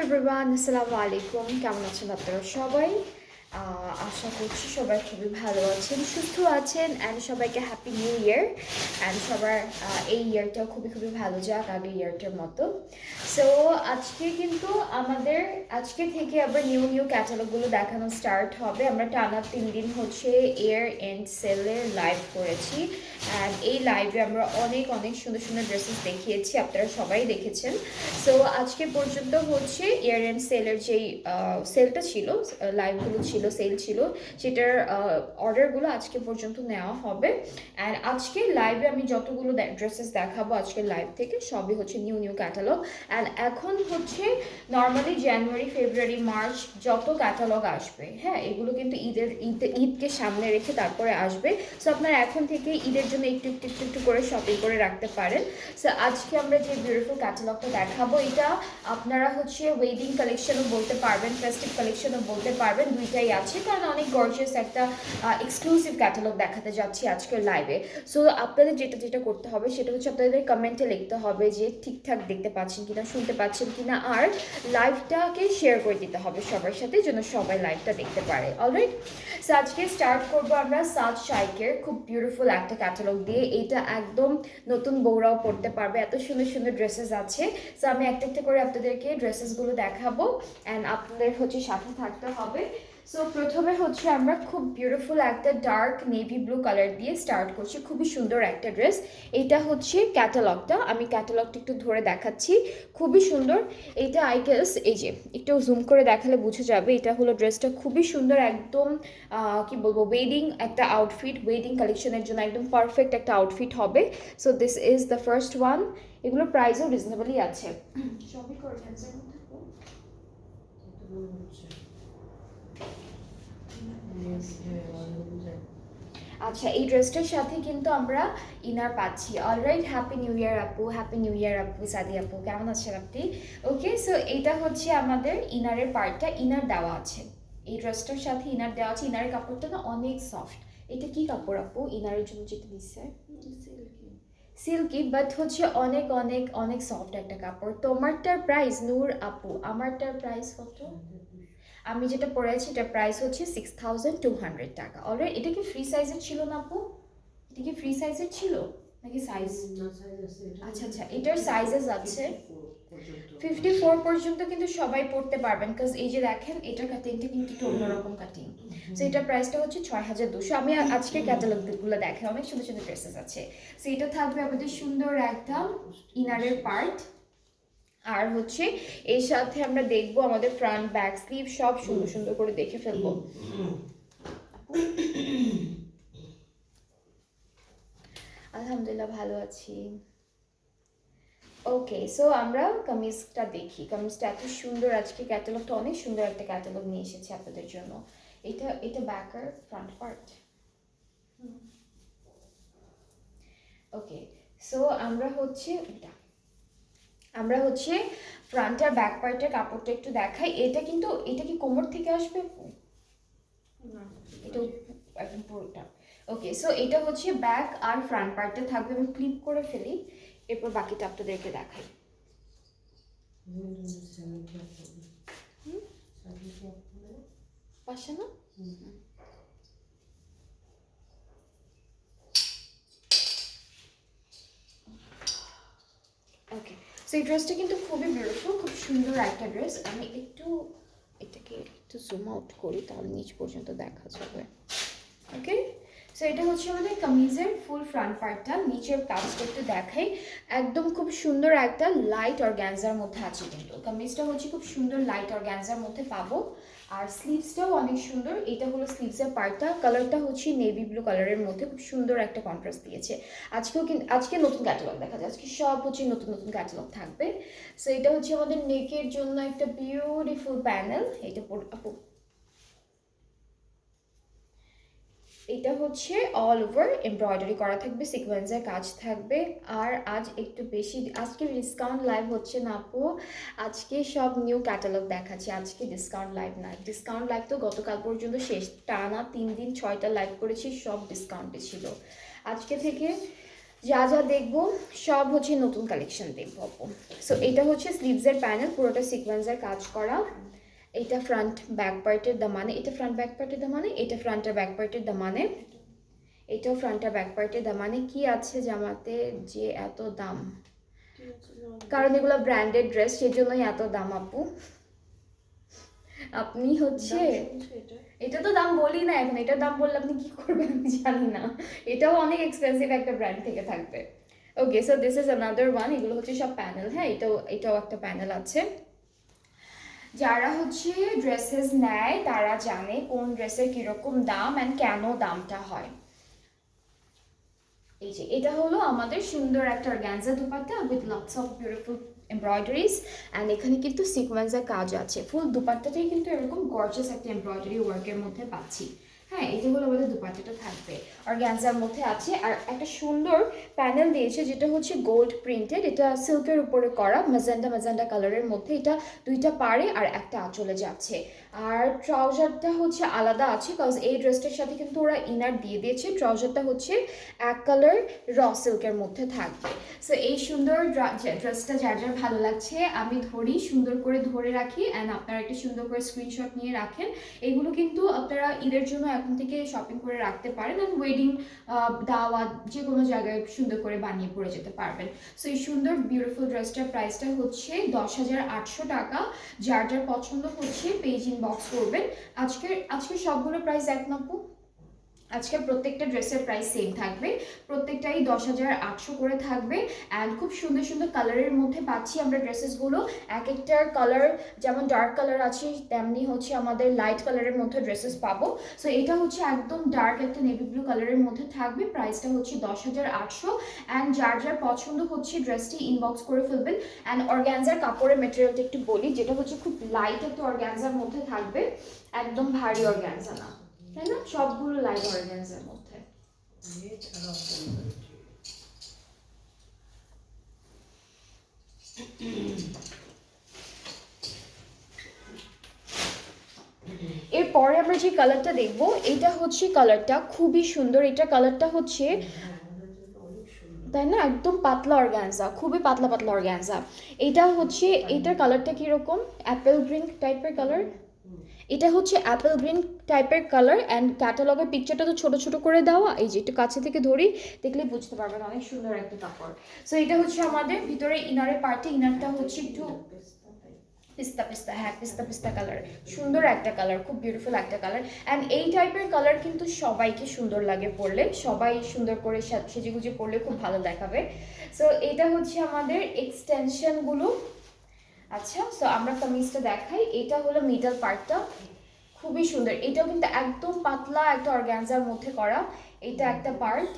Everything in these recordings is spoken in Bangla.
এভরিওয়ান, আসসালামু আলাইকুম। কেমন আছেন আপনারা সবাই? আশা করছি সবাই খুবই ভালো আছেন, সুস্থ আছেন অ্যান্ড সবাইকে হ্যাপি নিউ ইয়ার। অ্যান্ড সবার এই ইয়ারটাও খুবই খুবই ভালো যাক আগের ইয়ারটার মতো। সো আজকে কিন্তু আমাদের আজকে থেকে আবার নিউ নিউ ক্যাটালগুলো দেখানো স্টার্ট হবে। আমরা টানা 3 দিন হচ্ছে ইয়ার এন্ড সেলের লাইভ করেছি অ্যান্ড এই লাইভে আমরা অনেক অনেক সুন্দর সুন্দর ড্রেসেস দেখিয়েছি, আপনারা সবাই দেখেছেন। সো আজকে পর্যন্ত হচ্ছে ইয়ার এন্ড সেলের যেই সেলটা ছিল, লাইভগুলো ছিল, সেল ছিল, সেটার অর্ডারগুলো আজকে পর্যন্ত নেওয়া হবে। অ্যান্ড আজকে লাইভে আমি যতগুলো ড্রেসেস দেখাবো আজকের লাইভ থেকে সবই হচ্ছে নিউ নিউ ক্যাটালগ। অ্যান্ড এখন হচ্ছে নর্মালি জানুয়ারি, ফেব্রুয়ারি, মার্চ যত ক্যাটালগ আসবে, হ্যাঁ, এগুলো কিন্তু ঈদকে সামনে রেখে তারপরে আসবে। সো আপনারা এখন থেকে ঈদের জন্য একটু একটু একটু একটু করে শপিং করে রাখতে পারেন। সো আজকে আমরা যে বিউটিফুল ক্যাটালগটা দেখাবো, এটা আপনারা হচ্ছে ওয়েডিং কালেকশনও বলতে পারবেন, ফেস্টিভ কালেকশনও বলতে পারবেন, দুইটাই আছে, কারণ অনেক গর্জিয়াস একটা এক্সক্লুসিভ ক্যাটালগ দেখাতে যাচ্ছি আজকের লাইভে। সো আপনাদের যেটা যেটা করতে হবে সেটা হচ্ছে আপনাদের কমেন্টে লিখতে হবে যে ঠিকঠাক দেখতে পাচ্ছেন কিনা, শুনতে পাচ্ছেন কিনা, আর লাইভটাকে শেয়ার করে দিতে হবে সবার সাথে যেন সবাই লাইভটা দেখতে পারে। অলরাইট, সো আজকে স্টার্ট করবো আমরা সাজ শাইকের খুব বিউটিফুল একটা ক্যাটালগ দিয়ে। এটা একদম নতুন বউরাও পড়তে পারবে, এত সুন্দর সুন্দর ড্রেসেস আছে। সো আমি একটা একটা করে আপনাদেরকে ড্রেসেসগুলো দেখাবো অ্যান্ড আপনাদের হচ্ছে সাথে থাকতে হবে। সো প্রথমে হচ্ছে আমরা খুব বিউটিফুল একটা ডার্ক নেভি ব্লু কালার দিয়ে স্টার্ট করছি, খুবই সুন্দর একটা ড্রেস। এটা হচ্ছে ক্যাটালগটা, আমি ক্যাটালগটা একটু ধরে দেখাচ্ছি, খুবই সুন্দর। এটা আই গেস এই যে একটু জুম করে দেখালে বুঝে যাবে। এটা হলো ড্রেসটা, খুবই সুন্দর, একদম কি বলবো, ওয়েডিং একটা আউটফিট, ওয়েডিং কালেকশনের জন্য একদম পারফেক্ট একটা আউটফিট হবে। So this is the first one. এগুলোর প্রাইসও রিজনেবলই আছে। সবই করে ক্যান্সেল থাকবো। আচ্ছা, এই ড্রেসটার সাথে কিন্তু আমরা ইনার পাচ্ছি। অলরাইট, হ্যাপি নিউ ইয়ার আপু, হ্যাপি নিউ ইয়ার আপু, সাদি আপু, কেমন আছেন আপনি? ওকে, সো এইটা হচ্ছে আমাদের ইনারের পার্টটা, ইনার দেওয়া আছে এই ড্রেসটার সাথে, ইনার দেওয়া আছে। ইনারের কাপড়টা না অনেক সফট। এটা কি কাপড় আপু ইনারের জন্য যেটা দিচ্ছে? সিল্কি, বাট হচ্ছে অনেক অনেক অনেক সফট একটা কাপড়। তোমারটার প্রাইস নূর আপু, আমারটার প্রাইস কত? আমি যেটা পরেছি এটার প্রাইস হচ্ছে 6200 টাকা। অলরেডি এটা কি ফ্রি সাইজের ছিল না আপু? এটা কি ফ্রি সাইজের ছিল নাকি সাইজ? আচ্ছা আচ্ছা, এটার সাইজেস আছে 54 পর্যন্ত, কিন্তু সবাই পড়তে পারবেন, কাজ এই যে দেখেন এটার কাটিংটা কিন্তু একটু অন্যরকম কাটিং। সো এটার প্রাইসটা হচ্ছে 6200। আমি আজকে ক্যাটালগুলো দেখে অনেক সুন্দর সুন্দর ড্রেসেস আছে। সো এটা থাকবে আমাদের সুন্দর একটা ইনারের পার্ট, আর হচ্ছে এর সাথে আমরা দেখবো আমাদের ফ্রন্ট ব্যাক স্লিভ সব সুন্দর সুন্দর করে দেখে ফেলবো। আলহামদুলিল্লাহ ভালো আছি। ওকে, সো আমরা কামিজটা দেখি। কামিজটা এত সুন্দর, আজকে ক্যাটালগটা অনেক সুন্দর একটা ক্যাটালগ নিয়ে এসেছি আপনাদের জন্য। এটা এটা ব্যাক আর ফ্রন্ট পার্ট। ওকে, সো আমরা হচ্ছে ফ্রন্ট আর ব্যাক পার্টের কাপড়টা একটু দেখাই। এটা কিন্তু, এটা কি কোমর থেকে আসবে? এটা একদম পুরোটা। ওকে, সো এটা হচ্ছে ব্যাক আর ফ্রন্ট পার্টটা থাকবে। আমি ক্লিপ করে ফেলি, এরপর বাকিটা আপনাদেরকে দেখাই। পাশে না? ওকে, সো এই ড্রেসটা কিন্তু খুবই বিউটিফুল, খুব সুন্দর একটা ড্রেস। আমি এটাকে একটু জুম আউট করি, তাহলে নিচ পর্যন্ত দেখা যাবে। ওকে, সো এটা হচ্ছে আমাদের কামিজের ফুল ফ্রন্ট পার্টটা। নিচের কাজটা একটু দেখাই, একদম খুব সুন্দর একটা লাইট অর্গানজার মধ্যে আছে, কিন্তু কামিজটা হচ্ছে খুব সুন্দর লাইট অর্গানজার মধ্যে পাবো। আর স্লিভসটাও অনেক সুন্দর। এটা হলো স্লিভসের পার্টটা, কালারটা হচ্ছে নেভি ব্লু কালারের মধ্যে খুব সুন্দর একটা কন্ট্রাস্ট দিয়েছে। আজকেও কিন্তু আজকে নতুন ক্যাটালগ দেখা যায়, আজকে সব হচ্ছে নতুন নতুন ক্যাটালগ থাকবে। সো এটা হচ্ছে আমাদের নেকের জন্য একটা বিউটিফুল প্যানেল। এটা আপু, এটা হচ্ছে অল ওভার এমব্রয়ডারি করা থাকবে, সিকোয়েন্সের কাজ থাকবে। আর আজ একটু বেশি, আজকে ডিসকাউন্ট লাইভ হচ্ছে না আপু, আজকে সব নিউ ক্যাটালগ দেখাচ্ছি, আজকে ডিসকাউন্ট লাইভ না। ডিসকাউন্ট লাইভ তো গতকাল পর্যন্ত শেষ, টানা 3 দিন 6টা লাইভ করেছি, সব ডিসকাউন্টে ছিল। আজকে থেকে যা যা দেখবো সব হচ্ছে নতুন কালেকশন দেখবো আপু। সো এটা হচ্ছে স্লিভসের প্যানেল, পুরোটা সিকোয়েন্সের কাজ করা। এটা ফ্রন্ট ব্যাক পার্টের দামানে, এটা ফ্রন্ট ব্যাক পার্টের দামানে, এটা ফ্রন্ট আর ব্যাক পার্টের দামানে, এটাও ফ্রন্ট আর ব্যাক পার্টের দামানে। কি আছে জামাতে যে এত দাম? কারণ এগুলো ব্র্যান্ডেড ড্রেস, সেজন্যই এত দাম আপু। আপনি হচ্ছে এটা তো দাম বলি না এখন, এটার দাম বললে আপনি কি করবেন আমি জানি না, এটাও অনেক এক্সপেন্সিভ একটা ব্র্যান্ড থেকে থাকবে। Okay, so this is another one. এগুলো হচ্ছে সব প্যানেল, হ্যাঁ এটাও একটা প্যানেল আছে। যারা হচ্ছে ড্রেসেস নেয় তারা জানে কোন ড্রেসের কিরকম দাম অ্যান্ড কেন দামটা হয়। এই যে এটা হলো আমাদের সুন্দর একটা organza dupatta with lots of beautiful embroideries and এখানে কিন্তু সিকোয়েন্সের কাজ আছে। ফুল দুপাট্টাটাই কিন্তু এরকম গর্জিয়াস একটা এমব্রয়ডারি ওয়ার্কের মধ্যে পাচ্ছি। হ্যাঁ, এই যেগুলো আমাদের দুপাট্টাটা থাকবে অর্গানজার মধ্যে আছে। আর একটা সুন্দর প্যানেল দিয়েছে যেটা হচ্ছে গোল্ড প্রিন্টেড, এটা সিল্কের উপরে করা ম্যাজেন্ডা ম্যাজেন্ডা কালারের মধ্যে। এটা দুইটা পাড়ে আর একটা আঁচলে যাচ্ছে। আর ট্রাউজারটা হচ্ছে আলাদা আছে, কজ এই ড্রেসটার সাথে কিন্তু ওরা ইনার দিয়ে দিয়েছে। ট্রাউজারটা হচ্ছে এক কালার র সিল্কের মধ্যে থাকবে। সো এই সুন্দর ড্রেসটা যার যার ভালো লাগছে আমি ধরি, সুন্দর করে ধরে রাখি অ্যান্ড আপনারা একটা সুন্দর করে স্ক্রিনশট নিয়ে রাখেন। এগুলো কিন্তু আপনারা ঈদের জন্য এখন থেকে শপিং করে রাখতে পারেন অ্যান্ড ওয়েডিং দাওয়াত যে কোনো জায়গায় সুন্দর করে বানিয়ে পরে যেতে পারবেন। সো এই সুন্দর বিউটিফুল ড্রেসটার প্রাইসটা হচ্ছে 10,800 টাকা। যার যার পছন্দ হচ্ছে পেজ ইনবক্স করবেন। আজকে সবগুলো প্রাইস এক নাপু, আজকে প্রত্যেকটা ড্রেসের প্রাইস সেম থাকবে, প্রত্যেকটাই 10,800 করে থাকবে। অ্যান্ড খুব সুন্দর সুন্দর কালারের মধ্যে পাচ্ছি আমরা ড্রেসেসগুলো। এক একটার কালার যেমন ডার্ক কালার আছে তেমনি হচ্ছে আমাদের লাইট কালারের মধ্যে ড্রেসেস পাবো। সো এটা হচ্ছে একদম ডার্ক একটা নেভি ব্লু কালারের মধ্যে থাকবে, প্রাইসটা হচ্ছে 10,800। অ্যান্ড যার যার পছন্দ হচ্ছে ড্রেসটি ইনবক্স করে ফেলবেন। অ্যান্ড অর্গ্যানজার কাপড়ের মেটেরিয়ালটা একটু বলি, যেটা হচ্ছে খুব লাইট একটা অর্গ্যানজার মধ্যে থাকবে, একদম ভারী অর্গ্যানজা না, তাই না? সবগুলো লাইট অর্গানজার মধ্যে। এরপরে আমরা যে কালারটা দেখবো এটা হচ্ছে কালারটা খুবই সুন্দর। এটা কালারটা হচ্ছে তাই না, একদম পাতলা অর্গানজা, খুবই পাতলা পাতলা অর্গানজা। এটা হচ্ছে, এটার কালারটা কিরকম অ্যাপেল গ্রিন টাইপের কালার। এটা হচ্ছে অ্যাপেল গ্রিন টাইপের কালার অ্যান্ড ক্যাটালগের পিকচারটা তো ছোট ছোট করে দেওয়া, এই যে একটু কাছে থেকে ধরি দেখলে বুঝতে পারবেন, অনেক সুন্দর একটা কাপড়। সো এটা হচ্ছে আমাদের ভিতরে ইনারের পার্টে, ইনারটা হচ্ছে একটু পিস্তা পিস্তা, হ্যাঁ পিস্তা পিস্তা কালার, সুন্দর একটা কালার, খুব বিউটিফুল একটা কালার। অ্যান্ড এই টাইপের কালার কিন্তু সবাইকে সুন্দর লাগে পরলে, সবাই সুন্দর করে সেজেগুজে পরলে খুব ভালো দেখাবে। সো এটা হচ্ছে আমাদের এক্সটেনশনগুলো। আচ্ছা, সো আমরা কামিজটা দেখাই। এটা হলো মিডল পার্টটা, খুবই সুন্দর। এটাও কিন্তু একদম পাতলা একটা অর্গানজার মধ্যে করা, এটা একটা পার্ট।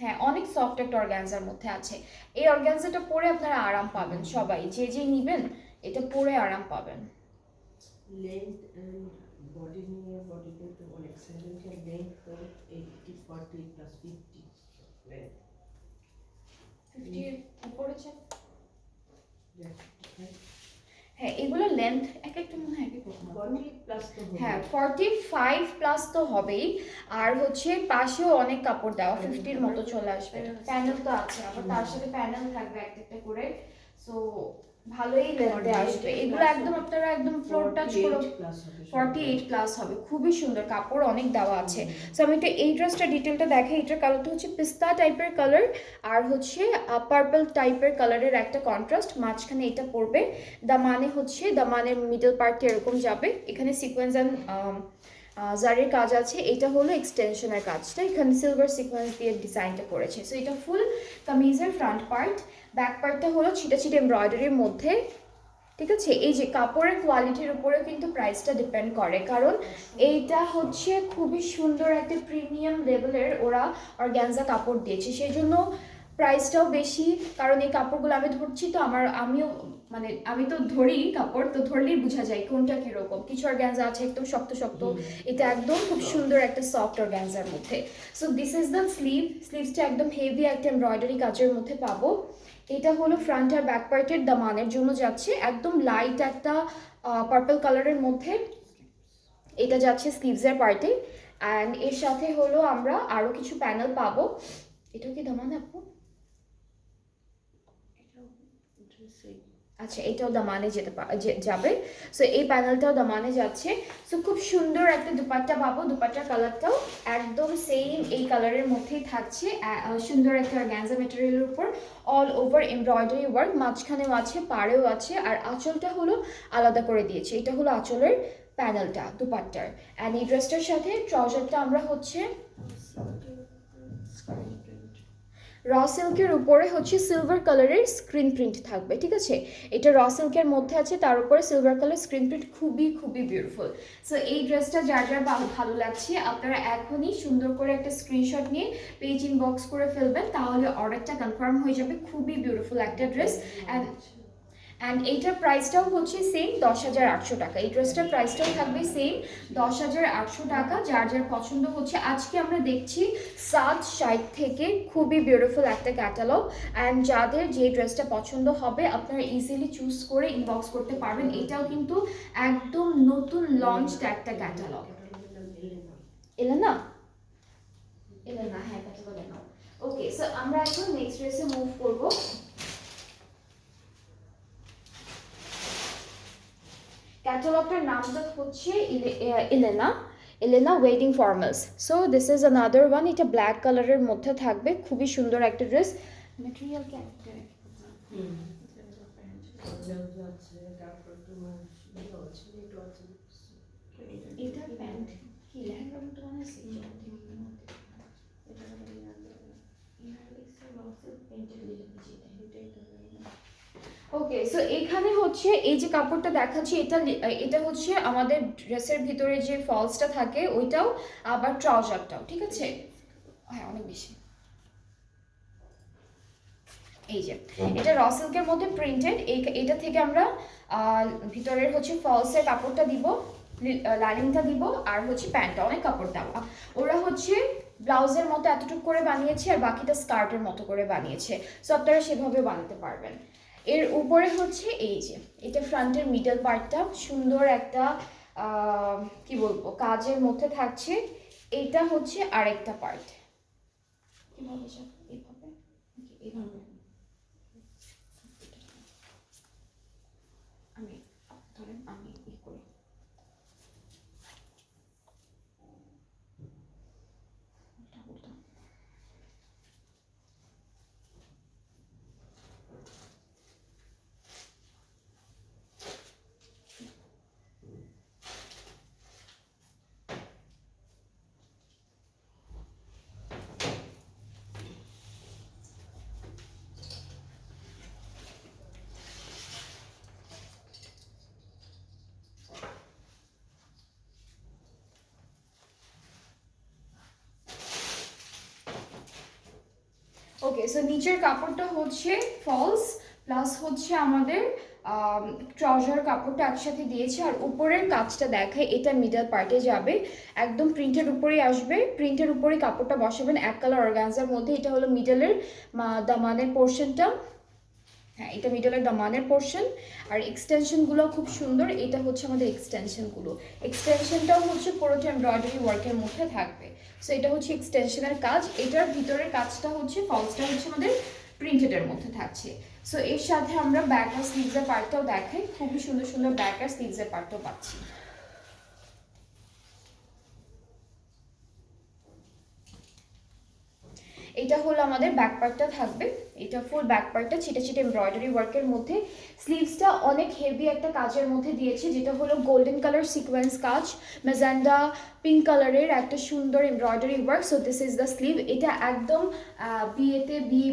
হ্যাঁ, অনেক সফট একটা অর্গানজার মধ্যে আছে। এই অর্গানজাটা পরে আপনারা আরাম পাবেন, সবাই যে যে নিবেন এটা পরে আরাম পাবেন। লেন্থ এন্ড বডি নিয়ে বডিতে তো অনেক সেন্টেন্সিয়াল লেন্থ তো 80 40 প্লাস 50 লেন্থ 50 এর উপরে চাই। হ্যাঁ হ্যাঁ, এগুলো লেন্থ এক একটা মনে হয় এক এক রকম। 40 প্লাস তো হবে। হ্যাঁ 45 প্লাস তো হবেই। আর হচ্ছে পাশেও অনেক কাপড় দেওয়া 50-র মতো চলে আসবে। প্যানেল তো আছে, আবার তার সাথে প্যানেল থাকবে একটা একটা করে। সো ভালোই লেন্থে আসবে এগুলো, একদম আপনারা একদম ফ্লোর টাচ করে 48 প্লাস হবে। খুবই সুন্দর কাপড়, অনেক দেওয়া আছে। সো আমি একটা এই ড্রেসটা ডিটেলটা দেখাই। এটার কালারটা হচ্ছে পিস্তা টাইপের কালার আর হচ্ছে পার্পল টাইপের কালারের একটা কন্ট্রাস্ট, মাঝখানে এটা পড়বে। দামানে হচ্ছে দামানের মিডল পার্টে এরকম যাবে, এখানে সিকোয়েন্স অ্যান্ড জারির কাজ আছে। এটা হলো এক্সটেনশনের কাজটা, এখানে সিলভার সিকোয়েন্স দিয়ে ডিজাইনটা করেছে। সো এটা ফুল কামিজের ফ্রন্ট পার্ট। ব্যাক পার্টটা হলো ছিটা ছিটা এমব্রয়ডারির মধ্যে, ঠিক আছে। এই যে কাপড়ের কোয়ালিটির উপরেও কিন্তু প্রাইসটা ডিপেন্ড করে, কারণ এইটা হচ্ছে খুবই সুন্দর একটা প্রিমিয়াম লেভেলের ওরা অর্গানজা কাপড় দিয়েছে, সেই জন্য প্রাইসটাও বেশি। কারণ এই কাপড়গুলো আমি ধরছি তো আমিও মানে আমি তো ধরি কাপড়, তো ধরলেই বোঝা যায় কোনটা কীরকম। কিছু অর্গানজা আছে একদম শক্ত শক্ত, এটা একদম খুব সুন্দর একটা সফট অর্গানজার মধ্যে। সো দিস ইজ দ্য স্লিভসটা একদম হেভি একটা এমব্রয়ডারি কাজের মধ্যে পাবো। এটা হলো ফ্রন্ট আর ব্যাক পার্টের দামানের জন্য যাচ্ছে, একদম লাইট একটা পার্পল কালারের মধ্যে এটা যাচ্ছে স্লিভসের পার্টে। অ্যান্ড এর সাথে হলো আমরা আরও কিছু প্যানেল পাবো। এটাও কি দামান আপু? same. আচ্ছা, এটাও দামানে যাবে। সো এই প্যানেলটাও দামানে যাচ্ছে। সো খুব সুন্দর একটা দুপাট্টা পাবো। দুপাট্টার কালারটাও একদম সেম এই কালারের মধ্যেই থাকছে। সুন্দর একটা অর্গানজা ম্যাটেরিয়ালের উপর অল ওভার এমব্রয়ডারি ওয়ার্ক, মাঝখানেও আছে, পাড়েও আছে, আর আঁচলটা হলো আলাদা করে দিয়েছে। এটা হলো আঁচলের প্যানেলটা দুপাট্টার। অ্যান্ড এই ড্রেসটার সাথে ট্রাউজারটা আমরা হচ্ছে র সিল্কের উপরে হচ্ছে সিলভার কালারের স্ক্রিন প্রিন্ট থাকবে, ঠিক আছে? এটা র সিল্কের মধ্যে আছে, তার উপরে সিলভার কালার স্ক্রিন প্রিন্ট, খুবই খুবই বিউটিফুল। সো এই ড্রেসটা যার যার ভালো লাগছে আপনারা এখনই সুন্দর করে একটা স্ক্রিনশট নিয়ে পেজ ইনবক্স করে ফেলবেন, তাহলে অর্ডারটা কনফার্ম হয়ে যাবে। খুবই বিউটিফুল একটা ড্রেস। অ্যান্ড এইটার প্রাইসটাও হচ্ছে সেম 10,800 টাকা। এই ড্রেসটার প্রাইসটাও থাকবে সেম 10,800 টাকা। যার যার পছন্দ হচ্ছে, আজকে আমরা দেখছি 760 থেকে, খুবই বিউটিফুল একটা ক্যাটালগ। অ্যান্ড যাদের যে ড্রেসটা পছন্দ হবে আপনারা ইজিলি চুজ করে ইনবক্স করতে পারবেন। এটাও কিন্তু একদম নতুন লঞ্চড একটা ক্যাটালগ। এলেনা হ্যাঁ, ক্যাটালগ এলাম। ওকে, সো আমরা এখন নেক্সট ড্রেসে মুভ করবো। ক্যাটালগটার নামটা হচ্ছে Elena wedding formals. So this is another one. এটা ব্ল্যাক কালারের মধ্যে থাকবে, খুবই সুন্দর একটা ড্রেস। ম্যাটেরিয়াল ক্যারেক্টার এটা প্যান্ট কি লেহেঙ্গার মতো বানাইছে। ওকে, সো এখানে হচ্ছে এই যে কাপড়টা দেখাচ্ছি, এটা হচ্ছে আমাদের ড্রেসের ভিতরে যে ফলসটা থাকে ওইটাও, আবার ট্রাউজারটাও, ঠিক আছে? হ্যাঁ, অনেক বেশি। এই যে এটা র সিল্কের মধ্যে প্রিন্টেড, এটা থেকে আমরা ভিতরের হচ্ছে ফলসের কাপড়টা দিব, লাইনিংটা দিব, আর হচ্ছে প্যান্টটা অনেক কাপড় দেওয়া। ওরা হচ্ছে ব্লাউজের মতো এতটুকু করে বানিয়েছে, আর বাকিটা স্কার্টের মতো করে বানিয়েছে। সো আপনারা সেভাবে বানাতে পারবেন। এর উপরে হচ্ছে এই যে এটা ফ্রন্টের মিডল পার্টটা সুন্দর একটা কি বলবো কাজের মধ্যে থাকছে। এটা হচ্ছে আরেকটা পার্ট। কিভাবে এইভাবে এইভাবে আমি ধরেন আমি করি। ওকে, সো নিচের কাপড়টা হচ্ছে ফলস প্লাস হচ্ছে আমাদের ট্রাউজার কাপড়টা একসাথে দিয়েছে, আর উপরের কাজটা দেখায়, এটা মিডল পার্টে যাবে, একদম প্রিন্টের উপরেই আসবে। প্রিন্টের উপরেই কাপড়টা বসাবেন এক কালার অর্গানজার মধ্যে। এটা হলো মিডলের দামানের পোর্শনটা। হ্যাঁ, এটা মিডলের দামানের পোর্শন। আর এক্সটেনশনগুলো খুব সুন্দর। এটা হচ্ছে আমাদের এক্সটেনশনটাও হচ্ছে পুরোটা এমব্রয়ডারি ওয়ার্কের মধ্যে থাকবে। সো এটা হচ্ছে এক্সটেনশনের কাজ। এটার ভিতরের কাজটা হচ্ছে ফলসটা হচ্ছে আমাদের প্রিন্টেডের মধ্যে থাকছে। সো এর সাথে আমরা ব্যাক আর স্লিভসের পার্টটাও দেখাই, খুবই সুন্দর সুন্দর ব্যাক আর স্লিভসের পার্টটাও পাচ্ছি। এটা হলো আমাদের ব্যাক পার্টটা থাকবে। এটা ফুল ব্যাক পার্টটা ছিটে ছিটে এমব্রয়ডারি ওয়ার্কের মধ্যে। স্লিভসটা অনেক হেভি একটা কাজের মধ্যে দিয়েছে, যেটা হলো গোল্ডেন কালার সিকোয়েন্স কাজ, ম্যাজেন্ডা পিঙ্ক কালারের একটা সুন্দর embroidery work. So this is the sleeve. এটা একদম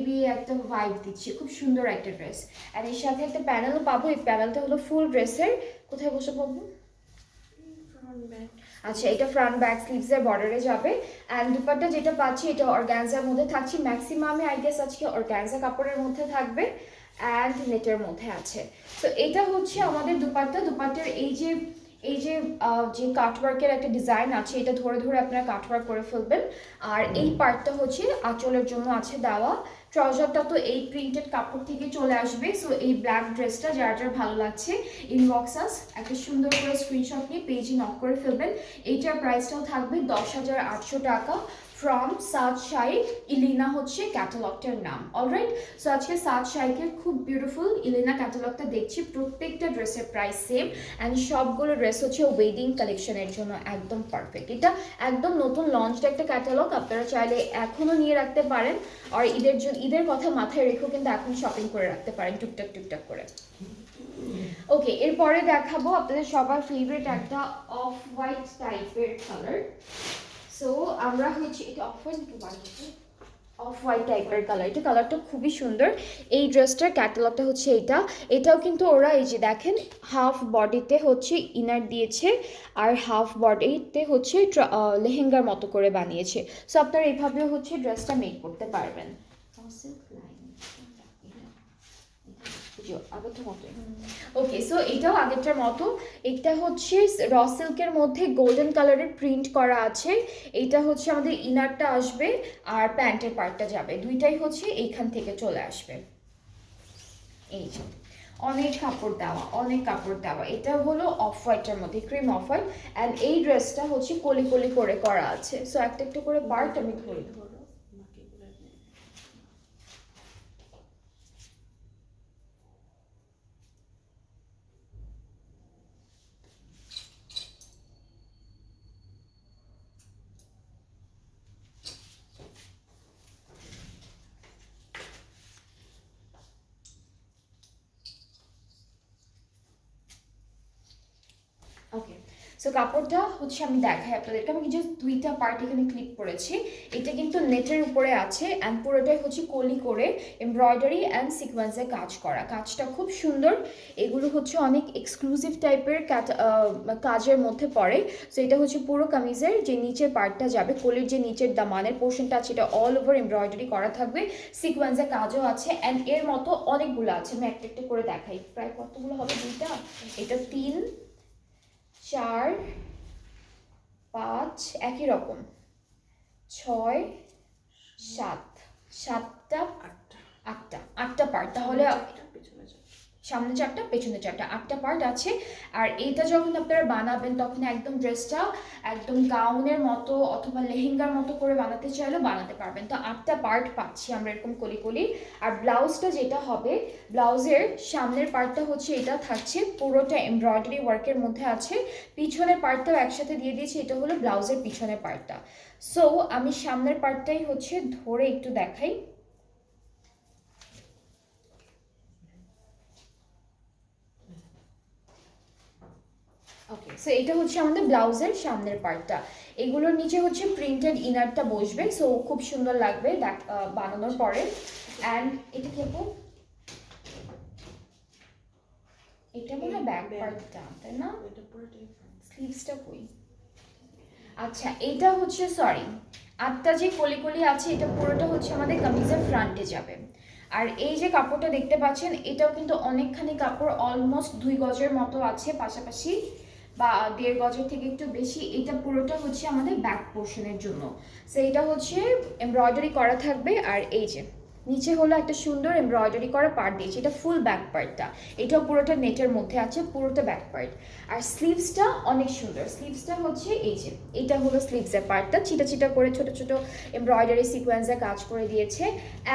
বিয়ে একটা ভাইব দিচ্ছে, খুব সুন্দর একটা ড্রেস। আর এর সাথে একটা প্যানেলও পাবো। এই প্যানেলটা হলো ফুল ড্রেসের, কোথায় বসে পাবো? আচ্ছা, এটা ফ্রন্ট ব্যাক স্লিভসের বর্ডারে যাবে। অ্যান্ড দুপাট্টা যেটা পাচ্ছি এটা অর্গানজার মধ্যে থাকছে, ম্যাক্সিমামে আই গেস আজকে অর্গানজা কাপড়ের মধ্যে থাকবে অ্যান্ড নেটের মধ্যে আছে। তো এটা হচ্ছে আমাদের দুপাট্টার এই যে যে কাটওয়ার্কের একটা ডিজাইন আছে, এটা ধরে ধরে আপনারা কাটওয়ার্ক করে ফেলবেন। আর এই পার্টটা হচ্ছে আঁচলের জন্য আছে দেওয়া। ট্রাউজারটা তো এই প্রিন্টেড কাপড় থেকে চলে আসবে। সো এই ব্ল্যাক ড্রেসটা যার যার ভালো লাগছে ইনবক্সাস একটা সুন্দর করে স্ক্রিনশট নিয়ে পেজে নক করে ফেলবেন। এইটার প্রাইসটাও থাকবে 10,800 টাকা। ফ্রম সাদ শাইক, ইলিনা হচ্ছে ক্যাটালগটার নাম। অলরাইট, সো আজকে সাদ শাইকের খুব বিউটিফুল ইলিনা ক্যাটালগটা দেখছি। প্রত্যেকটা ড্রেসের প্রাইস সেম অ্যান্ড সবগুলো ড্রেস হচ্ছে ওয়েডিং কালেকশনের জন্য একদম পারফেক্ট। এটা একদম নতুন লঞ্চড একটা ক্যাটালগ, আপনারা চাইলে এখনও নিয়ে রাখতে পারেন, আর ঈদের কথা মাথায় রেখেও কিন্তু এখন শপিং করে রাখতে পারেন টুকটাক টুকটাক করে। ওকে, এরপরে দেখাবো আপনাদের সবার ফেভারিট একটা অফ হোয়াইট টাইপের কালার। সো আমরা হচ্ছে এটা অফ হোয়াইট টাইপের কালার, এটা কালারটা খুবই সুন্দর। এই ড্রেসটার ক্যাটালগটা হচ্ছে এটাও কিন্তু ওরা এই যে দেখেন হাফ বডিতে হচ্ছে ইনার দিয়েছে আর হাফ বডিতে হচ্ছে লেহেঙ্গার মতো করে বানিয়েছে। সো আপনারা এইভাবেও হচ্ছে ড্রেসটা মেক করতে পারবেন। ওকে, সো এটাও আগেরটার মতো। এটা হচ্ছে র সিল্কের মধ্যে গোল্ডেন কালারের প্রিন্ট করা আছে। এটা হচ্ছে আমাদের ইনারটা আসবে আর প্যান্টের পার্টটা যাবে, দুইটাই হচ্ছে এইখান থেকে চলে আসবে। এই যে অনেক কাপড় দেওয়া, এটা হলো অফ হোয়াইটের মধ্যে, ক্রিম অফ হোয়াইট। অ্যান্ড এই ড্রেসটা হচ্ছে কলি কলি করে করা আছে। সো একটা একটা করে পার্ট আমি ধরি। ওকে, সো কাপড়টা হচ্ছে আমি দেখাই আপনাদেরকে। আমি জাস্ট দুইটা পার্ট এখানে ক্লিপ করেছি। এটা কিন্তু নেটের উপরে আছে অ্যান্ড পুরোটাই হচ্ছে কলি করে এমব্রয়ডারি অ্যান্ড সিকোয়েন্সে কাজ করা। কাজটা খুব সুন্দর, এগুলো হচ্ছে অনেক এক্সক্লুসিভ টাইপের কাজের মধ্যে পড়ে। সো এটা হচ্ছে পুরো কামিজের যে নিচের পার্টটা যাবে, কলির যে নিচের দামানের পোর্শনটা আছে এটা অল ওভার এমব্রয়ডারি করা থাকবে, সিকোয়েন্সে কাজও আছে অ্যান্ড এর মতো অনেকগুলো আছে। আমি একটা একটা করে দেখাই, প্রায় কতগুলো হবে, দুইটা, এটা 3 4 5 একই রকম, 6 7 7টা 8টা পার্ট, তাহলে সামনে 4টা পেছনে 4টা, 8টা পার্ট আছে। আর এইটা যখন আপনারা বানাবেন তখন একদম ড্রেসটা একদম গাউনের মতো অথবা লেহেঙ্গার মতো করে বানাতে চাইলেও বানাতে পারবেন। তো 8টা পার্ট পাচ্ছি আমরা এরকম কলি কলি। আর ব্লাউজটা যেটা হবে, ব্লাউজের সামনের পার্টটা হচ্ছে এটা থাকছে পুরোটা এমব্রয়ডারি ওয়ার্কের মধ্যে আছে, পিছনের পার্টটাও একসাথে দিয়ে দিয়েছি, এটা হলো ব্লাউজের পিছনের পার্টটা। সো আমি সামনের পার্টটাই হচ্ছে ধরে একটু দেখাই। ওকে, সো এটা হচ্ছে আমাদের ব্লাউজের সামনের পার্টটা। এগুলোর নিচে হচ্ছে প্রিন্টেড ইনারটা বসবে, সো খুব সুন্দর লাগবে বানানোর পরে। অ্যান্ড এটা কি আপু, এটা মনে হয় ব্যাক পার্টটা, তাই না? স্লিভসটা কই? আচ্ছা, এটা হচ্ছে সরি, 8টা যে কলি কলি আছে এটা পুরোটা হচ্ছে আমাদের কামিজের ফ্রন্টে যাবে। আর এই যে কাপড়টা দেখতে পাচ্ছেন এটাও কিন্তু অনেকখানি কাপড়, অলমোস্ট 2 গজের মতো আছে পাশাপাশি, বা 1.5 গজের থেকে একটু বেশি। এটা পুরোটা হচ্ছে আমাদের ব্যাক পোর্শনের জন্য। সো এটা হচ্ছে এমব্রয়ডারি করা থাকবে। আর এই যে নিচে হলো একটা সুন্দর এমব্রয়ডারি করা পার্ট দিয়েছে, এটা ফুল ব্যাক পার্টটা, এটাও পুরোটা নেটের মধ্যে আছে, পুরোটা ব্যাক পার্ট। আর স্লিভসটা অনেক সুন্দর, স্লিভসটা হচ্ছে এই যে এটা হলো স্লিভসের পার্টটা, চিটা চিটা করে ছোট ছোট এমব্রয়ডারি সিকোয়েন্সে কাজ করে দিয়েছে।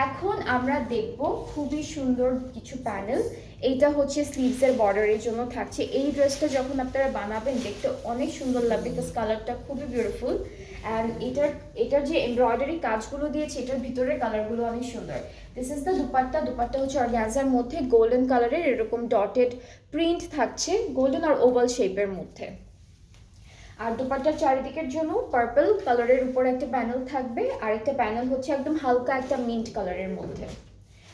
এখন আমরা দেখব খুবই সুন্দর কিছু প্যানেল। এইটা হচ্ছে স্লিভসের বর্ডারের জন্য থাকছে। এই ড্রেসটা যখন আপনারা বানাবেন দেখতে অনেক সুন্দর লাগবে, বিকজ কালারটা খুবই বিউটিফুল। অ্যান্ড এটার যে এমব্রয়ডারি কাজগুলো দিয়েছে এটার ভিতরের কালারগুলো অনেক সুন্দর। This is the dupatta. Dupatta হচ্ছে অর্গানজার মধ্যে গোল্ডেন কালারের এরকম ডটেড প্রিন্ট থাকছে, গোল্ডেন আর ওভাল শেপের মধ্যে। আর দুপাট্টার চারিদিকের জন্য পার্পল কালারের উপরে একটা প্যানেল থাকবে, আর একটা প্যানেল হচ্ছে একদম হালকা একটা মিন্ট কালারের মধ্যে।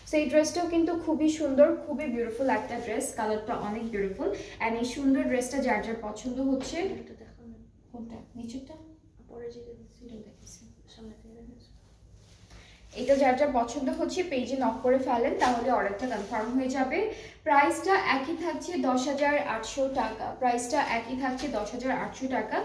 সো এই ড্রেসটাও কিন্তু খুবই সুন্দর, খুবই বিউটিফুল একটা ড্রেস, কালারটা অনেক বিউটিফুল। অ্যান্ড এই সুন্দর ড্রেসটা যার যার পছন্দ হচ্ছে, কোনটা নিচেরটা পরে যেটা দেখেছি সামনে থেকে, এটা যার যার পছন্দ হচ্ছে পেজে নক করে ফেলেন, তাহলে অর্ডারটা কনফার্ম হয়ে যাবে। প্রাইসটা একই থাকছে 10,800 টাকা, প্রাইসটা একই থাকছে 10,800 টাকা।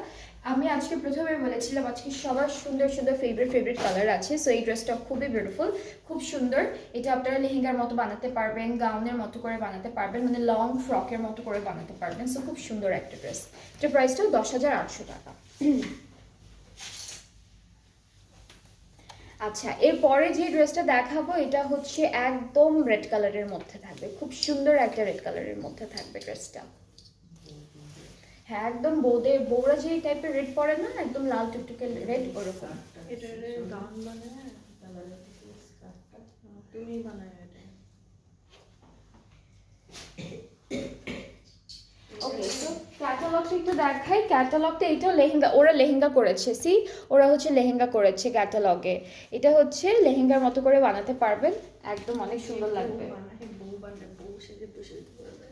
আমি আজকে প্রথমে বলেছিলাম আজকে সবার সুন্দর সুন্দর ফেভারিট কালার আছে। সো এই ড্রেসটা খুবই বিউটিফুল, খুব সুন্দর। এটা আপনারা লেহেঙ্গার মতো বানাতে পারবেন, গাউনের মতো করে বানাতে পারবেন, মানে লং ফ্রকের মতো করে বানাতে পারবেন। সো খুব সুন্দর একটা ড্রেস, এটার প্রাইসটাও 10,800 টাকা। আচ্ছা, এরপরে যে ড্রেসটা দেখাবো এটা হচ্ছে একদম রেড কালারের মধ্যে থাকবে, খুব সুন্দর একটা রেড কালারের মধ্যে থাকবে ড্রেসটা। হ্যাঁ, একদম বৌরা যে টাইপের রেড পরে না, একদম লাল টুকটুকে রেড ওরকম। এটার গাউন বানায় তুমি বানায় এটা। ওকে, তো ক্যাটালগটা একটু দেখাই। ক্যাটালগটা এটাও লেহেঙ্গা, ওরা লেহেঙ্গা করেছে, ওরা হচ্ছে লেহেঙ্গা করেছে ক্যাটালগে। এটা হচ্ছে লেহেঙ্গার মতো করে বানাতে পারবেন, একদম অনেক সুন্দর লাগবে। বউ বানায়, বউ সেজে বসে যেতে পারবে।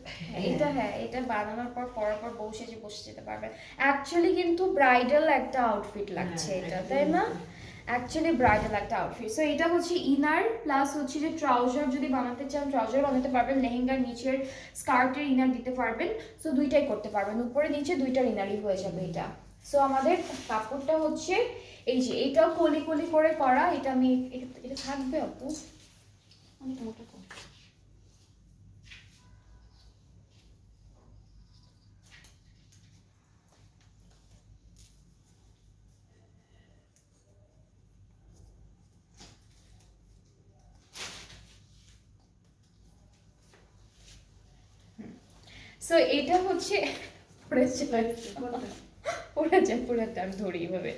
হ্যাঁ, এটা বানানোর পর পরার পর বউ সেজে বসে যেতে পারবে। অ্যাকচুয়ালি কিন্তু ব্রাইডাল একটা আউটফিট লাগছে এটা, তাই না? অ্যাকচুয়ালি ব্রাইডাল একটা আউটফিট। সো এটা হচ্ছে ইনার প্লাস হচ্ছে যে ট্রাউজার, যদি বানাতে চান ট্রাউজার বানাতে পারবেন, লেহেঙ্গার নিচের স্কার্টের ইনার দিতে পারবেন। সো দুইটাই করতে পারবেন, উপরে নিচে দুইটার ইনারই হয়ে যাবে এটা। সো আমাদের কাপড়টা হচ্ছে এই যে, এটাও কলি কলি করে করা। এটা আমি এটা থাকবে আপু, অনেক মোটা কম। সো এটা হচ্ছে পুরোটা আমি ধরি এইভাবে।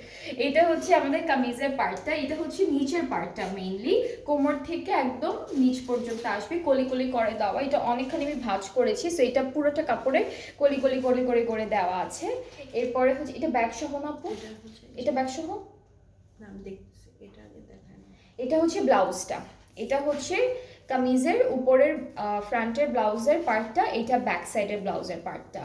এটা হচ্ছে আমাদের কামিজের পার্টটা, এটা হচ্ছে নিচের পার্টটা, মেইনলি কোমর থেকে একদম নিচ পর্যন্ত আসবে, কলি কলি করে দেওয়া। এটা অনেকখানি আমি ভাঁজ করেছি, সো এটা পুরোটা কাপড়ে কলি কলি কলি করে করে দেওয়া আছে। এরপরে হচ্ছে এটা ব্যাগ সহ না আপু? এটা ব্যাগ সহ না, আমি দেখতেছি, এটা আগে দেখাই না। এটা হচ্ছে ব্লাউজটা, এটা হচ্ছে কামিজের উপরের ফ্রন্টের ব্লাউজের পার্টটা, এটা ব্যাক সাইডের ব্লাউজের পার্টটা।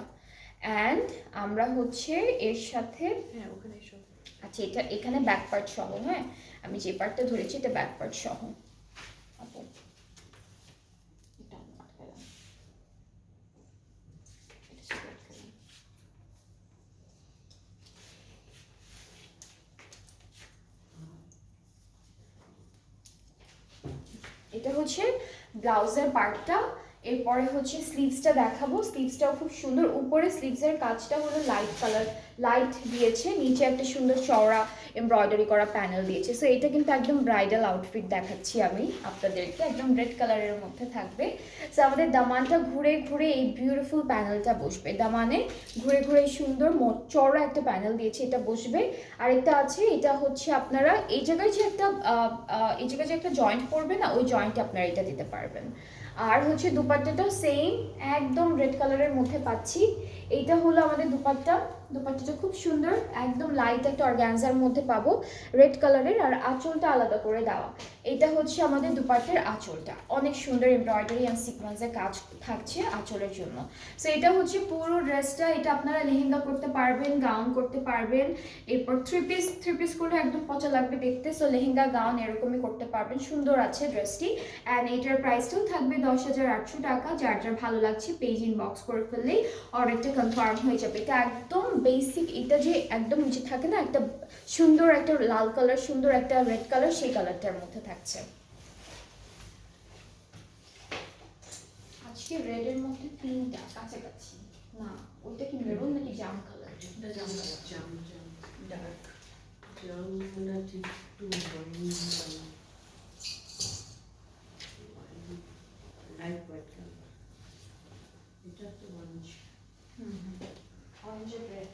অ্যান্ড আমরা হচ্ছে এর সাথে, হ্যাঁ ওখানে সব। আচ্ছা এটা এখানে ব্যাক পার্ট সহ, হ্যাঁ আমি যে পার্টটা ধরেছি এটা ব্যাক পার্ট সহ। আপু এটা আমি আটকালাম, এটা সেটা আটকালাম। এটা হচ্ছে ব্লাউজের পার্টটা। এরপরে হচ্ছে স্লিভসটা দেখাবো, স্লিভসটাও খুব সুন্দর। উপরে স্লিভসের কাজটা হলো লাইট কালার, লাইট দিয়েছে, নিচে একটা সুন্দর চওড়া এমব্রয়ডারি করা প্যানেল দিয়েছে। সো এটা কিন্তু একদম ব্রাইডাল আউটফিট দেখাচ্ছি আমি আপনাদেরকে, একদম রেড কালারের মধ্যে থাকবে। সো আমাদের দামানটা ঘুরে ঘুরে এই বিউটিফুল প্যানেলটা বসবে, দামানে ঘুরে ঘুরে সুন্দর চওড়া একটা প্যানেল দিয়েছে, এটা বসবে। আরেকটা আছে, এটা হচ্ছে আপনারা এই জায়গায় যে একটা এই জায়গায় যে একটা জয়েন্ট পড়বে না, ওই জয়েন্টে আপনারা এটা দিতে পারবেন। আর হচ্ছে দুপাট্টাটাও সেম একদম রেড কালারের মধ্যে পাচ্ছি। এইটা হলো আমাদের দুপাট্টা, দুপাট্টাটা খুব সুন্দর, একদম লাইট একটা অর্গানজার মধ্যে পাবো রেড কালারের। আর আঁচলটা আলাদা করে দেওয়া। এটা হচ্ছে আমাদের দুপাট্টার আঁচলটা, অনেক সুন্দর এমব্রয়ডারি অ্যান্ড সিকোয়েন্সের কাজ থাকছে আঁচলের জন্য। সো এটা হচ্ছে পুরো ড্রেসটা, এটা আপনারা লেহেঙ্গা করতে পারবেন, গাউন করতে পারবেন। এরপর থ্রি পিস করলে একদম পচা লাগবে দেখতে, সো লেহেঙ্গা গাউন এরকমই করতে পারবেন। সুন্দর আছে ড্রেসটি। অ্যান্ড এটার প্রাইসটাও থাকবে 10,800 টাকা। যার যার ভালো লাগছে পেজ ইনবক্স করে ফেললেই অর্ডারটা কনফার্ম হয়ে যাবে। এটা একদম বেসিক, এটা যে একদম নিচে থাকে না একটা সুন্দর একটা লাল কালার, সুন্দর একটা রেড কালার, সেই কালারটার মধ্যে থাকছে। আজকে রেডের মধ্যে তিনটা কাছাকাছি, না ওইটা কি মেরুন নাকি জাম কালার? এটা জাম ডার্ক জাম না, ঠিক টু লাইট হোয়াইট কালার। এটা তো অরেঞ্জ, অরেঞ্জ রেড।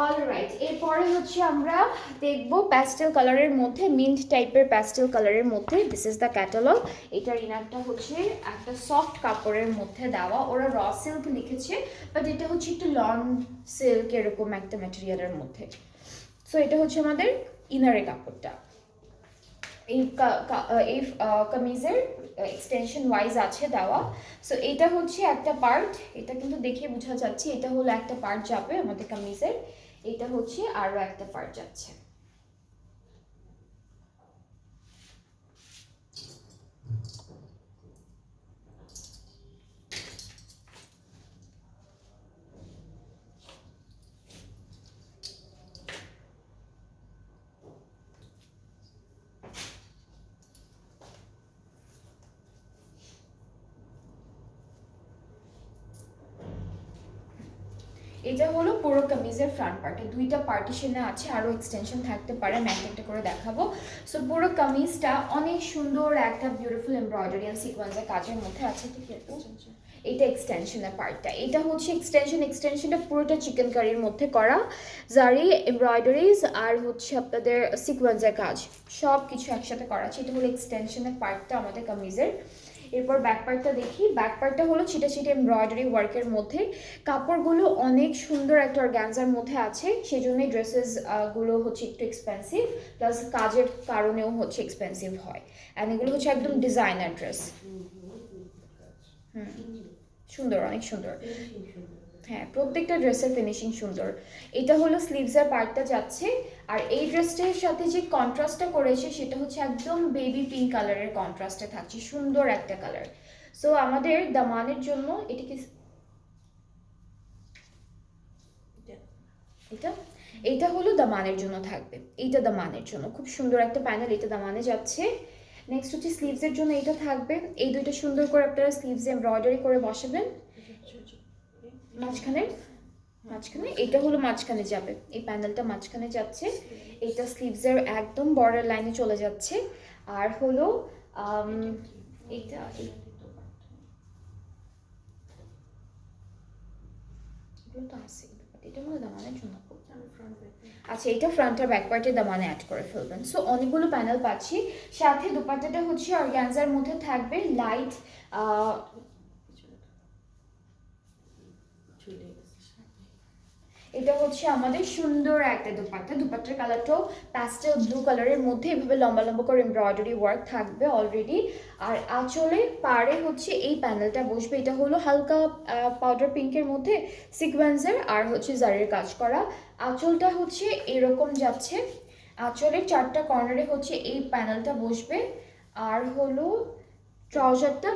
অলরাইট, এরপরে হচ্ছে আমরা দেখব প্যাস্টেল কালারের মধ্যে, মিন্ট টাইপের প্যাস্টেল কালারের মধ্যে। This is the catalogue. এটার ইনারটা হচ্ছে একটা সফট কাপড়ের মধ্যে দেওয়া, ওরা র সিল্ক লিখেছে বাট এটা হচ্ছে একটু লন সিল্ক এরকম একটা ম্যাটেরিয়ালের মধ্যে। সো এটা হচ্ছে আমাদের ইনারের কাপড়টা। এই কামিজের এক্সটেনশন ওয়াইজ আছে দেওয়া। সো এটা হচ্ছে একটা পার্ট, এটা কিন্তু দেখে বোঝা যাচ্ছে এটা হলো একটা পার্ট যাবে আমাদের কামিজের, এটা হচ্ছে আরও একটা পার্ট যাচ্ছে। এটা হলো পুরো কামিজের ফ্রন্ট পার্টে, দুইটা পার্টিশনে আছে, আরও এক্সটেনশন থাকতে পারে, আমি একটা একটা করে দেখাবো। সো পুরো কামিজটা অনেক সুন্দর একটা বিউটিফুল এমব্রয়ডারি অ্যান্ড সিকোয়েন্সের কাজের মধ্যে আছে। ঠিক আছে, এটা এক্সটেনশনের পার্টটা, এটা হচ্ছে এক্সটেনশনটা পুরোটা চিকেন কারির মধ্যে করা, জারি এমব্রয়ডারিজ আর হচ্ছে আপনাদের সিকোয়েন্সের কাজ সব কিছু একসাথে করা আছে। এটা হলো এক্সটেনশনের পার্টটা আমাদের কামিজের। এরপর ব্যাক পার্টটা দেখি, ব্যাক পার্টটা হলো ছিটে ছিটে এমব্রয়ডারি ওয়ার্কের মধ্যে, কাপড়গুলো অনেক সুন্দর একটা অর্গানজার মধ্যে আছে, সেই জন্যই ড্রেসেস গুলো হচ্ছে একটু এক্সপেন্সিভ, প্লাস কাজের কারণেও হচ্ছে এক্সপেন্সিভ হয়। অ্যান্ড এগুলো হচ্ছে একদম ডিজাইনার ড্রেস। সুন্দর, অনেক সুন্দর। হ্যাঁ, প্রত্যেকটা ড্রেসের ফিনিশিং সুন্দর। এটা হলো স্লিভসের পার্টটা যাচ্ছে, আর এই ড্রেসটার সাথে যে কন্ট্রাস্টটা করেছে সেটা হচ্ছে একদম বেবি পিঙ্ক কালারের কন্ট্রাস্টে থাকছে, সুন্দর একটা কালার। সো আমাদের দামানের জন্য এটা কি, এটা হলো দামানের জন্য থাকবে, এইটা দামানের জন্য খুব সুন্দর একটা প্যানেল, এটা দামানে যাচ্ছে। নেক্সট হচ্ছে স্লিভসের জন্য এটা থাকবে, এই দুইটা সুন্দর করে আপনারা স্লিভসে এমব্রয়ডারি করে বসাবেন মাঝখানে, এটা হলো মাঝখানে যাবে, এই প্যানেলটা মাঝখানে যাচ্ছে, এটা স্লিভসের একদম বর্ডার লাইনে চলে যাচ্ছে। আর হলো এটা এগুলো তো আছে, এটা হলো দামানের জন্য। আচ্ছা, এটা ফ্রন্ট আর ব্যাক পার্টে দামানে অ্যাড করে ফেলবেন। সো অনেকগুলো প্যানেল পাচ্ছি, সাথে দুপাট্টাটা হচ্ছে অর্গানজার মধ্যে থাকবে লাইট, এটা হচ্ছে আমাদের সুন্দর একটা দুপাট্টা, দুপাট্টার কালারটাও প্যাস্টেল ব্লু কালারের মধ্যে এভাবে লম্বা লম্বা করে এমব্রয়ডারি ওয়ার্ক থাকবে অলরেডি। আর আঁচলে পাড়ে হচ্ছে এই প্যানেলটা বসবে, এটা হলো হালকা পাউডার পিঙ্কের মধ্যে সিকোয়েন্সের আর হচ্ছে জারির কাজ করা। আঁচলটা হচ্ছে এরকম যাচ্ছে, আঁচলের চারটা কর্নারে হচ্ছে এই প্যানেলটা বসবে। আর হলো ট্রাউজারটা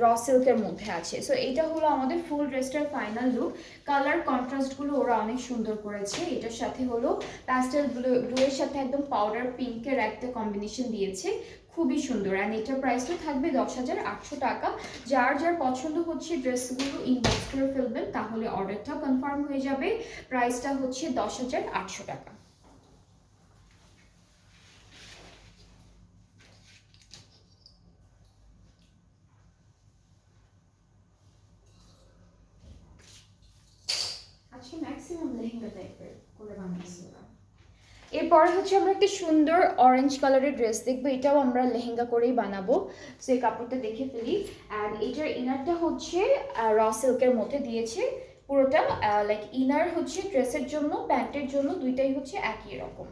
র সিল্কের মধ্যে আছে। সো এইটা হলো আমাদের ফুল ড্রেসটার ফাইনাল লুক। কালার কন্ট্রাস্টগুলো ওরা অনেক সুন্দর করেছে, এটার সাথে হলো প্যাস্টেল ব্লু এর সাথে একদম পাউডার পিঙ্কের একটা কম্বিনেশন দিয়েছে, খুবই সুন্দর। অ্যান্ড এটার প্রাইসটা থাকবে 10,800 টাকা। যার যার পছন্দ হচ্ছে ড্রেসগুলো ইনবক্স করে ফেলবেন, তাহলে অর্ডারটা কনফার্ম হয়ে যাবে। প্রাইসটা হচ্ছে 10,800 টাকা। ম্যাক্সিমাম লেহেঙ্গা টাইপের করে বানাইছি। এরপর হচ্ছে আমরা একটা সুন্দর অরেঞ্জ কালারের ড্রেস দেখবো, এটাও আমরা লেহেঙ্গা করেই বানাবো। সো এই কাপড়টা দেখে ফেলি। অ্যান্ড এটার ইনারটা হচ্ছে র সিল্কের মধ্যে দিয়েছে পুরোটা, লাইক ইনার হচ্ছে ড্রেসের জন্য প্যান্টের জন্য দুইটাই হচ্ছে একই রকম।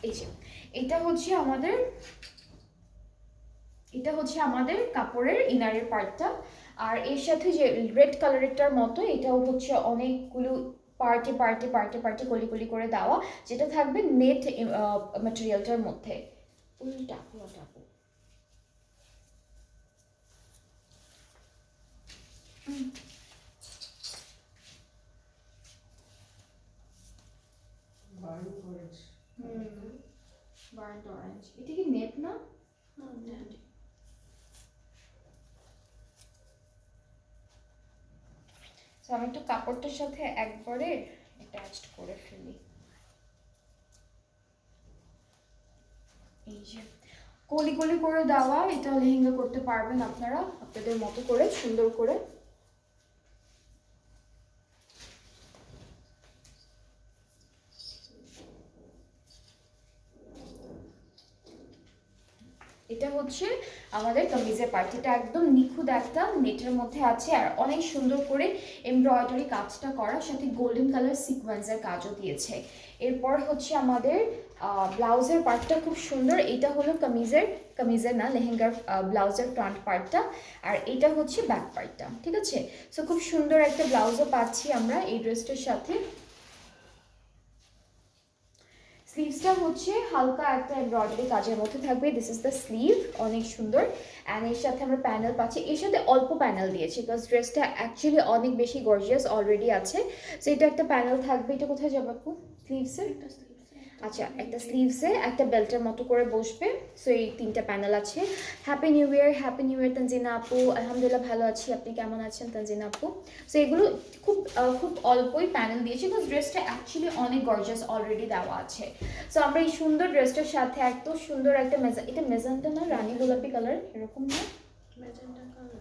এই যে এটা হচ্ছে আমাদের কাপড়ের ইনারের পার্টটা। আর এর সাথে যে রেড কালারেরটার মতো এটাও হচ্ছে অনেকগুলো পার্টে পার্টে পার্টে পার্টে কলি কলি করে দেওয়া, যেটা থাকবে নেট ম্যাটেরিয়ালটার মধ্যে। উল্টা উল্টাবো, বার্ন্ট অরেঞ্জ, এটা কি নেট না? সো আমি একটু কাপড়টার সাথে একবারে অ্যাটাচড করে ফেলি। এই যে কলি কলি করে দেওয়া, এটা লেহেঙ্গা করতে পারবেন আপনারা আপনাদের মতো করে সুন্দর করে। এটা হচ্ছে আমাদের কামিজের পার্ট, এটা একদম নিখুঁত একটা নেটের মধ্যে আছে আর অনেক সুন্দর করে এমব্রয়ডারি কাজটা করা, সাথে গোল্ডেন কালার সিকোয়েন্সের কাজও দিয়েছে। এরপর হচ্ছে আমাদের ব্লাউজের পার্টটা খুব সুন্দর, এটা হলো কামিজের না লেহেঙ্গার ব্লাউজের ফ্রন্ট পার্টটা, আর এটা হচ্ছে ব্যাক পার্টটা। ঠিক আছে, সো খুব সুন্দর একটা ব্লাউজও পাচ্ছি আমরা এই ড্রেসটার সাথে। স্লিভসটা হচ্ছে হালকা একটা এমব্রয়ডারি কাজের মধ্যে থাকবে, দিস ইজ দ্য স্লিভ, অনেক সুন্দর। অ্যান্ড এর সাথে আমরা প্যানেল পাচ্ছি, এর সাথে অল্প প্যানেল দিয়েছি বিকজ ড্রেসটা অ্যাকচুয়ালি অনেক বেশি গর্জিয়াস অলরেডি আছে। সো এটা একটা প্যানেল থাকবে, এটা কোথায় যাবে আপু? স্লিভসের? আচ্ছা, একটা স্লিভসে একটা বেল্টের মতো করে বসবে। সো এই 3টা প্যানেল আছে। হ্যাপি নিউ ইয়ার তানজিনা আপু। আলহামদুলিল্লাহ ভালো আছি, আপনি কেমন আছেন তানজিনা আপু? সো এগুলো খুব অল্পই প্যানেল দিয়েছি, বিকজ ড্রেসটা অ্যাকচুয়ালি অনেক গর্জাস অলরেডি দেওয়া আছে। সো আমরা এই সুন্দর ড্রেসটার সাথে এত সুন্দর একটা এটা মেজান্টা না, রানী গোলাপি কালার এরকম না? Magenta colour.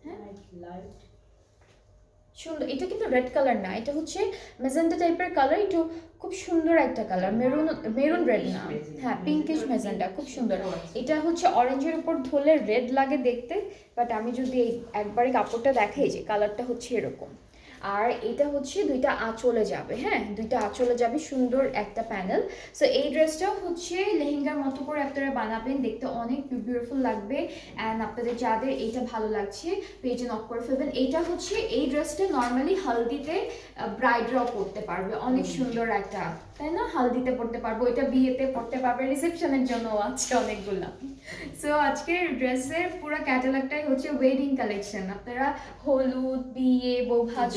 হ্যাঁ লাইট সুন্দর। এটা কিন্তু রেড কালার না, এটা হচ্ছে মেজেন্টা টাইপের কালার, একটু খুব সুন্দর একটা কালার, মেরুন রেড না, হ্যাঁ পিঙ্কিশ মেজেন্টা, খুব সুন্দর। এটা হচ্ছে অরেঞ্জের উপর ধরলে রেড লাগে দেখতে, বাট আমি যদি একবারে কাপড়টা দেখাই যে কালারটা হচ্ছে এরকম। আর এটা হচ্ছে দুইটা আঁচলে যাবে, হ্যাঁ দুইটা আঁচলে যাবে, সুন্দর একটা প্যানেল। সো এই ড্রেসটাও হচ্ছে লেহেঙ্গার মতো করে আপনারা বানাবেন, দেখতে অনেক বিউটিফুল লাগবে। অ্যান্ড আপনাদের যাদের এইটা ভালো লাগছে পেজে নক করে ফেলবেন। এইটা হচ্ছে এই ড্রেসটা নর্মালি হালদিতে ব্রাইডরাও পরতে পারবে, অনেক সুন্দর একটা, তাই না? হালদিতে পরতে পারবো, এটা বিয়েতে পরতে পারবে, রিসেপশনের জন্য আছে অনেকগুলো। সো আজকের ড্রেসের পুরো ক্যাটালগটাই হচ্ছে ওয়েডিং কালেকশন। আপনারা হলুদ, বিয়ে, বৌভাত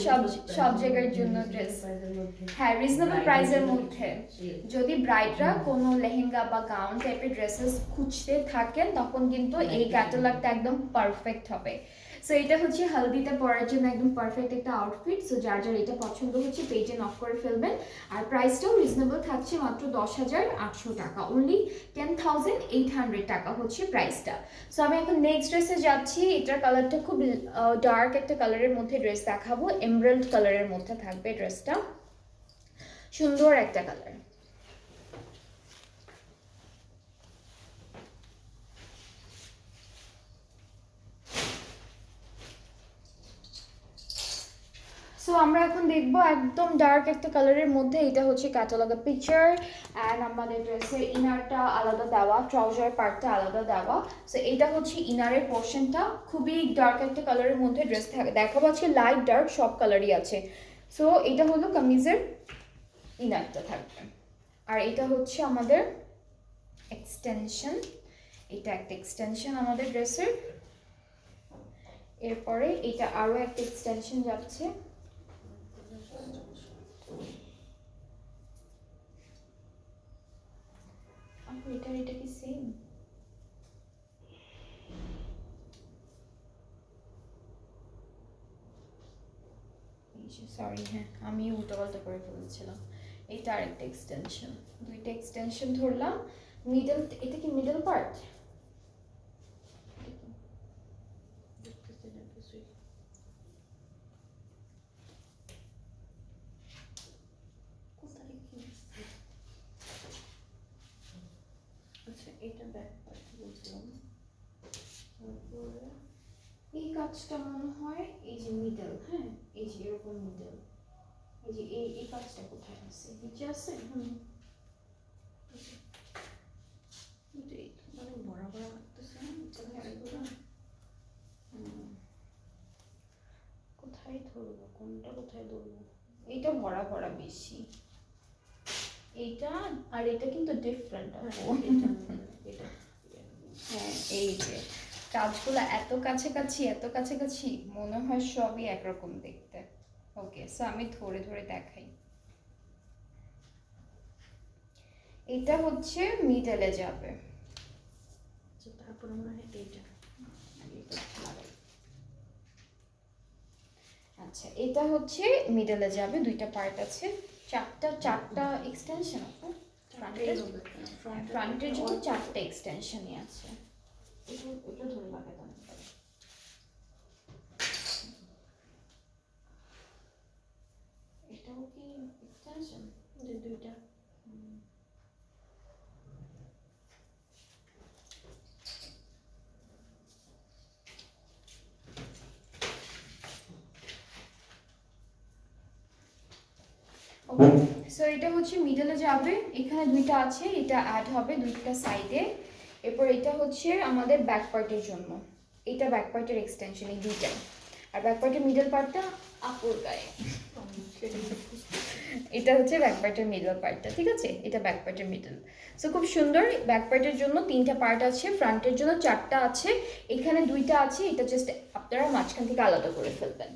সব জায়গার জন্য ড্রেস, হ্যাঁ রিজনেবল প্রাইসের মধ্যে। যদি ব্রাইডরা কোনো লেহেঙ্গা বা গাউন টাইপের ড্রেসেস খুঁজতে থাকেন তখন কিন্তু এই ক্যাটালগটা একদম পারফেক্ট হবে। সো এটা হচ্ছে হালদিতে পরার জন্য একদম পারফেক্ট একটা আউটফিট। সো যার যার এটা পছন্দ হচ্ছে পেজে নক করে ফেলবেন। আর প্রাইসটাও রিজনেবল থাকছে, মাত্র 10,800 টাকা, অনলি 10,800 টাকা হচ্ছে প্রাইসটা। সো আমি এখন নেক্সট ড্রেসে যাচ্ছি। এটার কালারটা খুব ডার্ক একটা কালারের মধ্যে ড্রেস দেখাবো, এমরাল্ড কালারের মধ্যে থাকবে ড্রেসটা, সুন্দর একটা কালার। সো আমরা এখন দেখবো একদম ডার্ক একটা কালারের মধ্যে। এটা হচ্ছে ক্যাটালগের পিকচার, অ্যান্ড আমাদের ড্রেসের ইনারটা আলাদা দেওয়া, ট্রাউজার পার্টটা আলাদা দেওয়া। সো এটা হচ্ছে ইনারের পোর্শনটা, খুবই ডার্ক একটা কালারের মধ্যে ড্রেস থাকে, দেখাবো আজকে লাইট ডার্ক সব কালারই আছে। সো এটা হলো কামিজের ইনারটা থাকবে, আর এটা হচ্ছে আমাদের এক্সটেনশন, এটা একটা এক্সটেনশন আমাদের ড্রেসের। এরপরে এটা আরও একটা এক্সটেনশন যাচ্ছে। এটা কি সেম? সরি, হ্যাঁ আমি উল্টোপাল্টা করে ফেলেছিলাম। এটা আরেকটা এক্সটেনশন, দুইটা এক্সটেনশন ধরলাম। মিডল, এটা কি মিডল পার্ট? আচ্ছা এটা ব্যাক পার্ট বলছিলাম। তারপরে এই কাজটা মনে হয় এই যে মিডল, হ্যাঁ এই যে এরকম মিডল, এই যে এই কাজটা কোথায় আছে? নিচে আছে। মানে বড় বড় লাগতেছে না কোথায় ধরবো, কোনটা কোথায় ধরবো? এইটা ভরা ভরা বেশি, এইটা আর এটা কিন্তু ডিফারেন্ট। হ্যাঁ এই যে কাজগুলো এত কাছাকাছি মনে হয় সবই একরকম দেখতে। ওকে, সো আমি ধরে ধরে দেখাই। এটা হচ্ছে মিডলে যাবে। তারপর মনে হয় এইটা। আচ্ছা এটা হচ্ছে মিডলে যাবে, দুইটা পার্ট আছে, চারটা এক্সটেনশন আছে। ফ্রন্টের জন্য 4টা এক্সটেনশনই আছে। এটা ধরে লাগাতে হবে। এটাও কি এক্সটেনশন? দুইটা। সো এটা হচ্ছে মিডলে যাবে, এখানে দুইটা আছে, এটা অ্যাড হবে দুইটা সাইডে। এরপর এটা হচ্ছে আমাদের ব্যাক পার্টের জন্য, এটা ব্যাক পার্টের এক্সটেনশন, এই দুইটা। আর ব্যাক পার্টের মিডল পার্টটা আপুর গায়ে, এটা হচ্ছে ব্যাক পার্টের মিডল পার্টটা, ঠিক আছে? এটা ব্যাক পার্টের মিডল। সো খুব সুন্দর। ব্যাক পার্টের জন্য 3টা পার্ট আছে, ফ্রন্টের জন্য 4টা আছে, এখানে 2টা আছে, এটা জাস্ট আপনারা মাঝখান থেকে আলাদা করে ফেলবেন।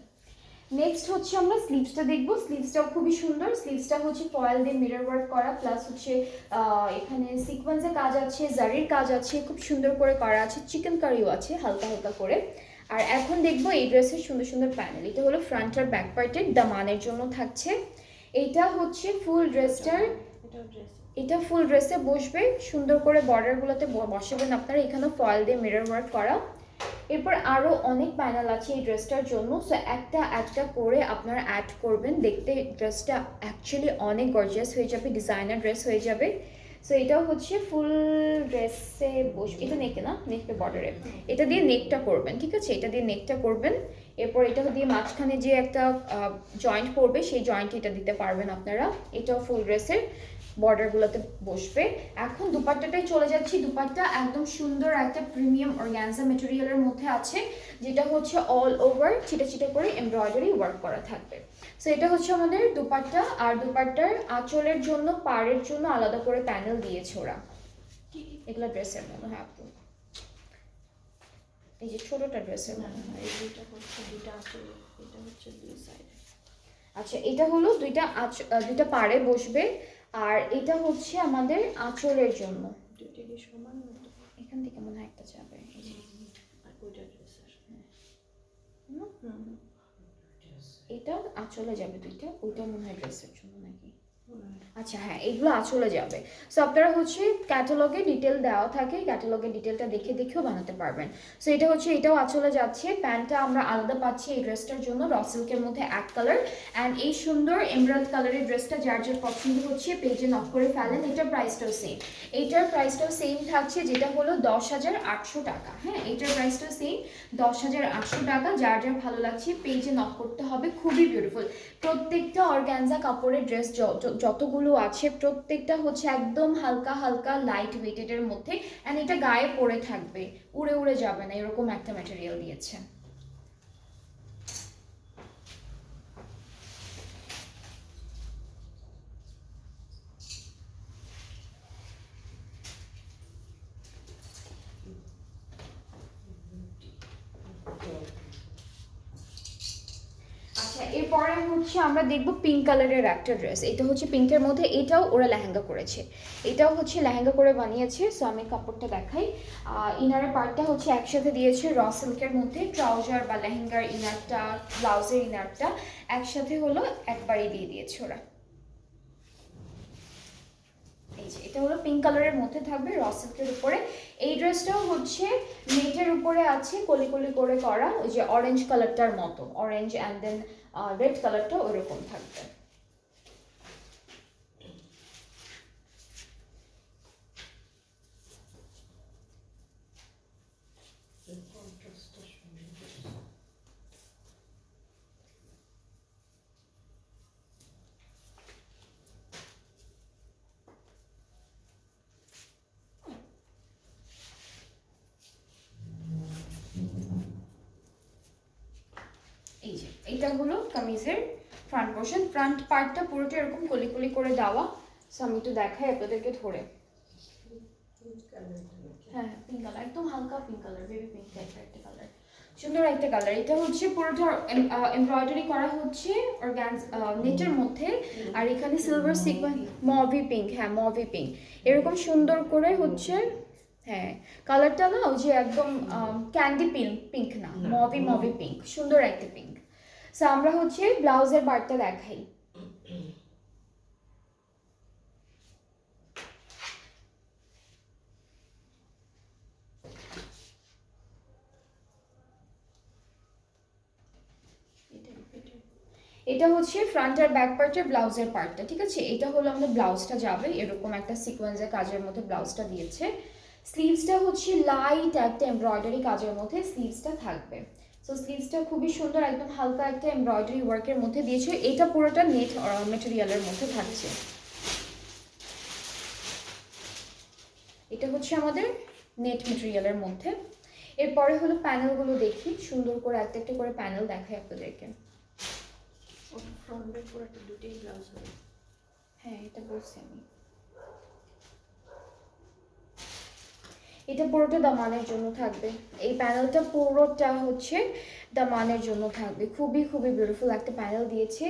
নেক্সট হচ্ছে আমরা স্লিভসটা দেখবো। স্লিভসটাও খুবই সুন্দর। স্লিভসটা হচ্ছে ফয়েল দিয়ে মিরর ওয়ার্ক করা, প্লাস হচ্ছে এখানে সিকোয়েন্সের কাজ আছে, জারির কাজ আছে, খুব সুন্দর করে করা আছে, চিকেন কারিও আছে হালকা হালকা করে। আর এখন দেখবো এই ড্রেসের সুন্দর সুন্দর প্যানেল। এটা হলো ফ্রন্ট আর ব্যাক পার্টের দামানের জন্য থাকছে। এইটা হচ্ছে ফুল ড্রেসটার, এটাও ড্রেস। এটা ফুল ড্রেসে বসবে, সুন্দর করে বর্ডারগুলোতে বসাবেন আপনারা, এখানে ফয়েল দিয়ে মিরর ওয়ার্ক করা। এরপর আরও অনেক প্যানেল আছে এই ড্রেসটার জন্য, সো একটা একটা করে আপনারা অ্যাড করবেন, দেখতে ড্রেসটা অ্যাকচুয়ালি অনেক গর্জিয়াস হয়ে যাবে, ডিজাইনার ড্রেস হয়ে যাবে। সো এটাও হচ্ছে ফুল ড্রেসে বসবে, এটা নেকে না, নেকটা বর্ডারে, এটা দিয়ে নেকটা করবেন, ঠিক আছে, এটা দিয়ে নেকটা করবেন। এরপর এটা দিয়ে মাঝখানে যে একটা জয়েন্ট পড়বে সেই জয়েন্ট এটা দিতে পারবেন আপনারা। এটাও ফুল ড্রেসের বর্ডারগুলোতে বসবে। এখন দুপাট্টাটায় চলে যাচ্ছি। দুপাট্টা একদম সুন্দর একটা প্রিমিয়াম অর্গানজা মেটেরিয়ালের মধ্যে আছে, যেটা হচ্ছে অল ওভার ছিটা ছিটা করে এমব্রয়ডারি ওয়ার্ক করা থাকবে। সো এটা হচ্ছে আমাদের দুপাট্টা। আর দুপাট্টার আঁচলের জন্য, পাড়ের জন্য আলাদা করে প্যানেল দিয়েছে ওরা, এগুলো ড্রেসের মতো। হ্যাঁ আপু, এই যে ছোটটা ড্রেসের মতো। এই দুইটা হচ্ছে দুইটা আসলে, এটা হচ্ছে দুই সাইড। আচ্ছা, এটা হলো দুইটা পাড়ে বসবে, আর এটা হচ্ছে আমাদের আঁচলের জন্য। দুইটা কি সমান মতো? এখান থেকে মনে হয় একটা যাবে, এই যে আর ওইটা ড্রেসের। এটা আঁচলে যাবে দুইটা, ওইটা মনে হয় ড্রেসের জন্য নাকি। আচ্ছা হ্যাঁ, এইগুলো আঁচলে যাবে। সো আপনারা হচ্ছে ক্যাটালগে ডিটেল দেওয়া থাকে, ক্যাটালগের ডিটেলটা দেখে দেখেও বানাতে পারবেন। সো এটা হচ্ছে, এটাও আঁচলে যাচ্ছে। প্যান্টটা আমরা আলাদা পাচ্ছি এই ড্রেসটার জন্য, র সিল্কের মধ্যে এক কালার। অ্যান্ড এই সুন্দর এমরাল্ড কালারের ড্রেসটা যার যার পছন্দ হচ্ছে পেজে নক করে ফেলেন। এটার প্রাইসটাও সেম, এইটার প্রাইসটাও সেম থাকছে, যেটা হলো 10,800 টাকা। হ্যাঁ, এইটার প্রাইসটাও সেম 10,800 টাকা। যার যার ভালো লাগছে পেজে নক করতে হবে। খুবই বিউটিফুল প্রত্যেকটা অর্গানজা কাপড়ের ড্রেস, যতগুলো আছে প্রত্যেকটা হচ্ছে একদম হালকা হালকা লাইট ওয়েটেডের মধ্যে। অ্যান্ড এটা গায়ে পরে থাকবে, উড়ে উড়ে যাবে না, এরকম একটা ম্যাটেরিয়াল দিয়েছে। আচ্ছা, এরপরে হচ্ছে আমরা দেখব পিঙ্ক কালারের একটা ড্রেস। এটা হচ্ছে পিঙ্কের মধ্যে, এটাও ওরা লেহেঙ্গা করেছে, এটাও হচ্ছে লেহেঙ্গা করে বানিয়েছে। সো আমি কাপড়টা দেখাই। ইনারের পার্টটা হচ্ছে একসাথে দিয়েছে র সিল্কের মধ্যে, ট্রাউজার বা লেহেঙ্গার ইনারটা, ব্লাউজের ইনারটা একসাথে হলো, একবারই দিয়ে দিয়েছে ওরা। এই যে এটা হলো পিঙ্ক কালারের মধ্যে থাকবে র সিল্কের উপরে। এই ড্রেসটাও হচ্ছে নেটের উপরে আছে, কলি কলি করে করা, ওই যে অরেঞ্জ কালারটার মতো, অরেঞ্জ অ্যান্ড দেন রেড কালারটা ওইরকম থাকবে। এই যে এটা হলো কামিজের ফ্রন্ট পোর্শন। ফ্রন্ট পার্টটা পুরোটা এরকম কলি কলি করে দেওয়া। সো আমি একটু দেখাই আপনাদেরকে ধরে। হ্যাঁ, পিঙ্ক কালার, একদম হালকা পিঙ্ক কালার, বেবি পিঙ্ক টাইপের একটা কালার, সুন্দর একটা কালার। এটা হচ্ছে পুরোটা এমব্রয়ডারি করা হচ্ছে নেটের মধ্যে। আর এখানে সিলভার সিকোয়েন্স, মভি পিঙ্ক, হ্যাঁ মভি পিঙ্ক, এরকম সুন্দর করে হচ্ছে। হ্যাঁ, কালারটা না ওই যে একদম ক্যান্ডি পিঙ্ক, পিঙ্ক না, মভি পিঙ্ক, সুন্দর একটা পিঙ্ক। সো আমরা হচ্ছে ব্লাউজের পার্টটা দেখাই। এটা হচ্ছে ফ্রন্ট আর ব্যাক পার্টের ব্লাউজের পার্টটা, ঠিক আছে। এটা হলো আমাদের ব্লাউজটা যাবে, এরকম একটা সিকোয়েন্সের কাজের মধ্যে ব্লাউজটা দিয়েছে। স্লিভসটা হচ্ছে লাইট একটা এমব্রয়ডারি কাজের মধ্যে স্লিভসটা থাকবে। সো স্লিভসটা খুবই সুন্দর, একদম হালকা একটা এমব্রয়ডারি ওয়ার্কের মধ্যে দিয়েছে। এটা পুরোটা নেট মেটেরিয়ালের মধ্যে থাকছে। এটা হচ্ছে আমাদের নেট মেটেরিয়ালের মধ্যে। এরপরে হলো প্যানেলগুলো দেখি, সুন্দর করে একটা একটা করে প্যানেল দেখাই আপনাদেরকে। ফ্রন্ট ব্যাক পুরোটা দুটোই ব্লাউজ হবে। হ্যাঁ, এটা বলছি আমি। এটা পুরোটা দামানের জন্য থাকবে, এই প্যানেলটা পুরোটা হচ্ছে দামানের জন্য থাকবে। খুবই খুবই বিউটিফুল একটা প্যানেল দিয়েছে।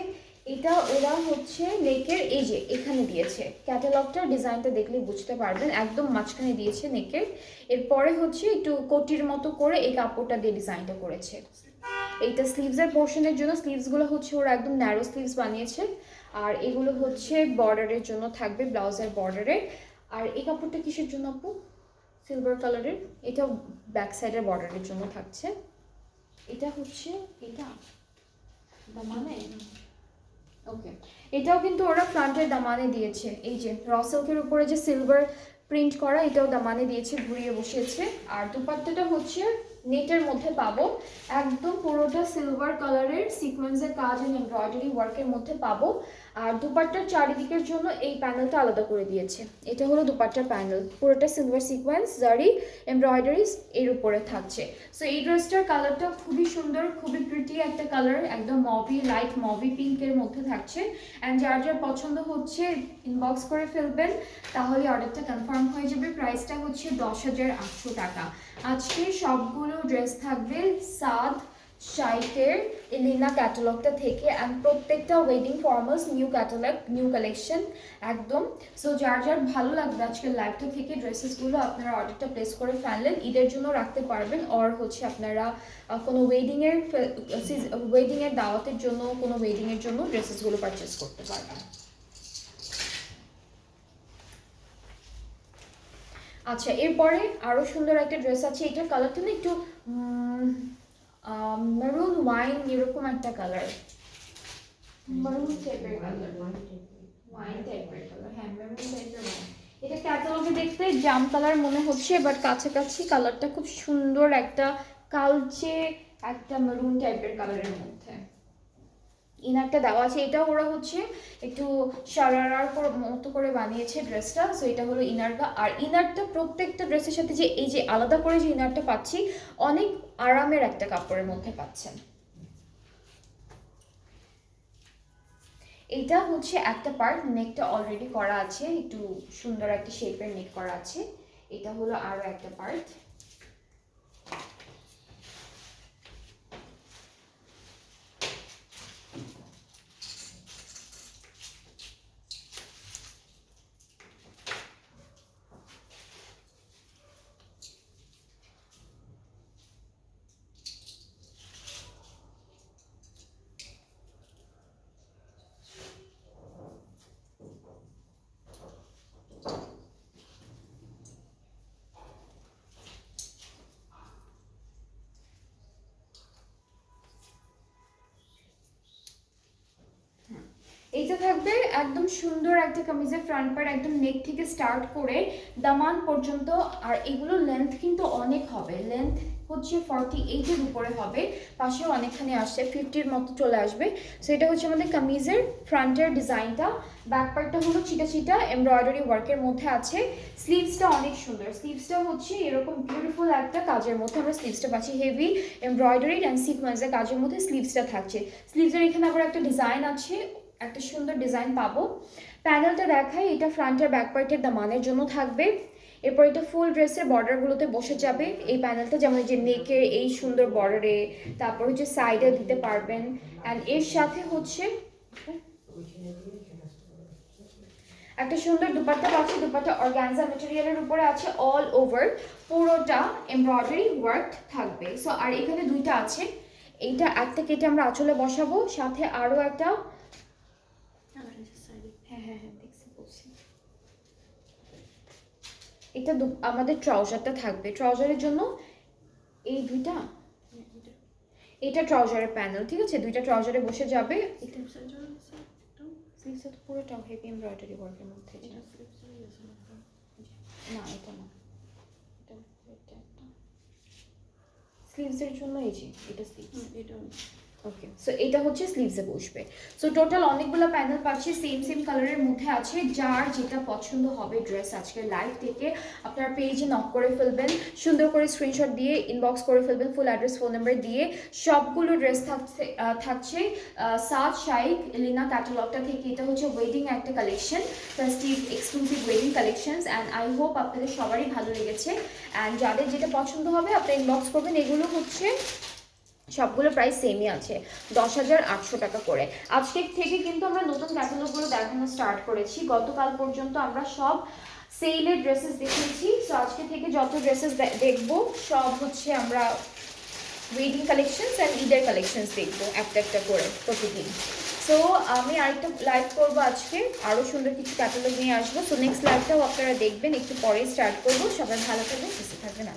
এটা ওরা হচ্ছে নেকের এই যে এখানে দিয়েছে, ক্যাটালগটার ডিজাইনটা দেখলে বুঝতে পারবেন, একদম মাঝখানে দিয়েছে নেকের। এরপরে হচ্ছে একটু কোটির মতো করে এই কাপড়টা দিয়ে ডিজাইনটা করেছে। এইটা স্লিভসের পোর্শনের জন্য, স্লিভসগুলো হচ্ছে ওরা একদম ন্যারো স্লিভস বানিয়েছে। আর এগুলো হচ্ছে বর্ডারের জন্য থাকবে, ব্লাউজের বর্ডারে। আর এই কাপড়টা কিসের জন্য আপু? সিলভার কালারের, এটা ব্যাক সাইডের বর্ডারের জন্য থাকছে। এটা হচ্ছে এটা দামানে, ওকে। এটাও কিন্তু ওরা ফ্রন্টের দামানে দিয়েছে, এই যে র সিল্কের উপরে যে সিলভার প্রিন্ট করা, এটাও দামানে দিয়েছে, ঘুরিয়ে বসিয়েছে। আর দুপাট্টাটা হচ্ছে নেটের মধ্যে পাবো, একদম পুরোটা সিলভার কালারের সিকোয়েন্সের কাজ এন্ড এমব্রয়ডারি ওয়ার্কের মধ্যে পাবো। আর দুপাট্টার চারিদিকের জন্য এই প্যানেলটা আলাদা করে দিয়েছে। এটা হলো দুপাট্টার প্যানেল, পুরোটা সিলভার সিকোয়েন্স জারি এমব্রয়ডারিজ এর উপরে থাকছে। সো এই ড্রেসটার কালারটা খুবই সুন্দর, খুবই প্রিটি একটা কালার, একদম মভি, লাইট মভি পিঙ্কের মধ্যে থাকছে। অ্যান্ড যার যার পছন্দ হচ্ছে ইনবক্স করে ফেলবেন, তাহলে অর্ডারটা কনফার্ম হয়ে যাবে। প্রাইসটা হচ্ছে 10,800 টাকা। আজকে সবগুলো ড্রেস থাকবে সাদ শাইকের এলিনা ক্যাটালগটা থেকে, অ্যান্ড প্রত্যেকটা wedding formals new catalogue, new collection একদম। সো যার যার ভালো লাগবে আজকের লাইভটা থেকে ড্রেসেসগুলো, আপনারা অর্ডারটা প্লেস করে ফেললেন, ঈদের জন্য রাখতে পারবেন। অর হচ্ছে আপনারা কোনো ওয়েডিংয়ের দাওয়াতের জন্য, কোনো ওয়েডিংয়ের জন্য ড্রেসেসগুলো পারচেস করতে পারবেন। আচ্ছা, এরপরে আরও সুন্দর একটা ড্রেস আছে। এটার কালারটা না একটু মেরুন ওয়াইন এরকম একটা কালার, মেরুন টাইপের কালার, ওয়াইন টাইপের কালার, হ্যাঁ মেরুন টাইপের ওয়াইন। এটা ক্যাটালগে দেখতে জাম কালার মনে হচ্ছে, বাট কাছাকাছি কালারটা খুব সুন্দর, একটা কালচে একটা মেরুন টাইপের কালারের মধ্যে। ইনারটা দেওয়া আছে, এটা ওরা হচ্ছে একটু সারারার মতো করে বানিয়েছে ড্রেসটা। সো এটা হলো ইনারটা। আর ইনারটা প্রত্যেকটা ড্রেসের সাথে যে এই যে আলাদা করে যে ইনারটা পাচ্ছি, অনেক আরামের একটা কাপড়ের মধ্যে পাচ্ছেন। এটা হচ্ছে একটা পার্ট, নেকটা অলরেডি করা আছে, একটু সুন্দর একটা শেপের নেক করা আছে। এটা হলো আরো একটা পার্ট। এইটা থাকবে একদম সুন্দর একটা কামিজের ফ্রন্ট পার্ট, একদম নেক থেকে স্টার্ট করে দামান পর্যন্ত। আর এগুলো লেন্থ কিন্তু অনেক হবে, লেন্থ হচ্ছে 48-এর উপরে হবে, পাশেও অনেকখানি আসছে, 50-র মতো চলে আসবে। সো এটা হচ্ছে আমাদের কামিজের ফ্রন্টের ডিজাইনটা। ব্যাক পার্টটা হলো চিটা চিটা এমব্রয়ডারি ওয়ার্কের মধ্যে আছে। স্লিভসটা অনেক সুন্দর, স্লিভসটা হচ্ছে এরকম বিউটিফুল একটা কাজের মধ্যে আমরা স্লিভসটা পাচ্ছি, হেভি এমব্রয়ডারি অ্যান্ড সিকোয়েন্সের কাজের মধ্যে স্লিভসটা থাকছে। স্লিভসের এখানে আবার একটা ডিজাইন আছে, একটা সুন্দর ডিজাইন পাবো। প্যানেলটা দেখাই, এটা ফ্রন্টের ব্যাক পার্টের দামানের জন্য থাকবে। এরপর এটা ফুল ড্রেসের বর্ডারগুলোতে বসে যাবে এই প্যানেলটা, যেমন যে নেকের এই সুন্দর বর্ডারে, তারপর হচ্ছে সাইডে দিতে পারবেন। অ্যান্ড এর সাথে হচ্ছে একটা সুন্দর দুপাট্টা পাচ্ছি, দুপাট্টা অর্গানজা ম্যাটেরিয়ালের উপরে আছে, অল ওভার পুরোটা এমব্রয়ডারি ওয়ার্ক থাকবে। সো আর এখানে দুইটা আছে, এইটা একটা কেটে আমরা আঁচলে বসাবো, সাথে আরও একটা, হ্যাঁ হ্যাঁ হ্যাঁ দেখছি বলছি, এটা আমাদের ট্রাউজারটা থাকবে, ট্রাউজারের জন্য এই দুইটা, এটা ট্রাউজারের প্যানেল, ঠিক আছে, দুইটা ট্রাউজারে বসে যাবে। এটা স্লিভসটা তো পুরোটাও হেভি এমব্রয়ডারি ওয়ার্কের মধ্যে, না এটা না, এটা স্লিভসের জন্য এই যে এটা স্লিভস, এটা ওকে, সো এটা হচ্ছে স্লিভসে বসবে। সো টোটাল অনেকগুলো প্যানেল পাচ্ছি, সেম কালারের মধ্যে আছে। যার যেটা পছন্দ হবে ড্রেস আজকের লাইভ থেকে আপনারা পেজে নক করে ফেলবেন, সুন্দর করে স্ক্রিনশট দিয়ে ইনবক্স করে ফেলবেন, ফুল অ্যাড্রেস ফোন নাম্বার দিয়ে। সবগুলো ড্রেস থাকছে সাদ শাইক লিনা ক্যাটালগটা থেকে। এটা হচ্ছে ওয়েডিং একটা collection, festive exclusive wedding collections, and I hope আপনাদের সবারই ভালো লেগেছে। অ্যান্ড যাদের যেটা পছন্দ হবে আপনারা ইনবক্স করবেন। এগুলো হচ্ছে সবগুলো প্রাইস সেমই আছে, 10,800 টাকা করে। আজকে থেকে কিন্তু আমরা নতুন ক্যাটালগুলো দেখানো স্টার্ট করেছি। গতকাল পর্যন্ত আমরা সব সেলের ড্রেসেস দেখিয়েছি। সো আজকে থেকে যত ড্রেসেস দেখবো সব হচ্ছে আমরা ওয়েডিং কালেকশনস অ্যান্ড ঈদের কালেকশনস দেখবো একটা একটা করে প্রতিদিন। সো আমি আরেকটা লাইভ করবো আজকে, আরও সুন্দর কিছু ক্যাটালগ নিয়ে আসবো। সো নেক্সট লাইভটাও আপনারা দেখবেন, একটু পরে স্টার্ট করবো। সবাই ভালো থাকবেন, সুস্থ থাকবেন।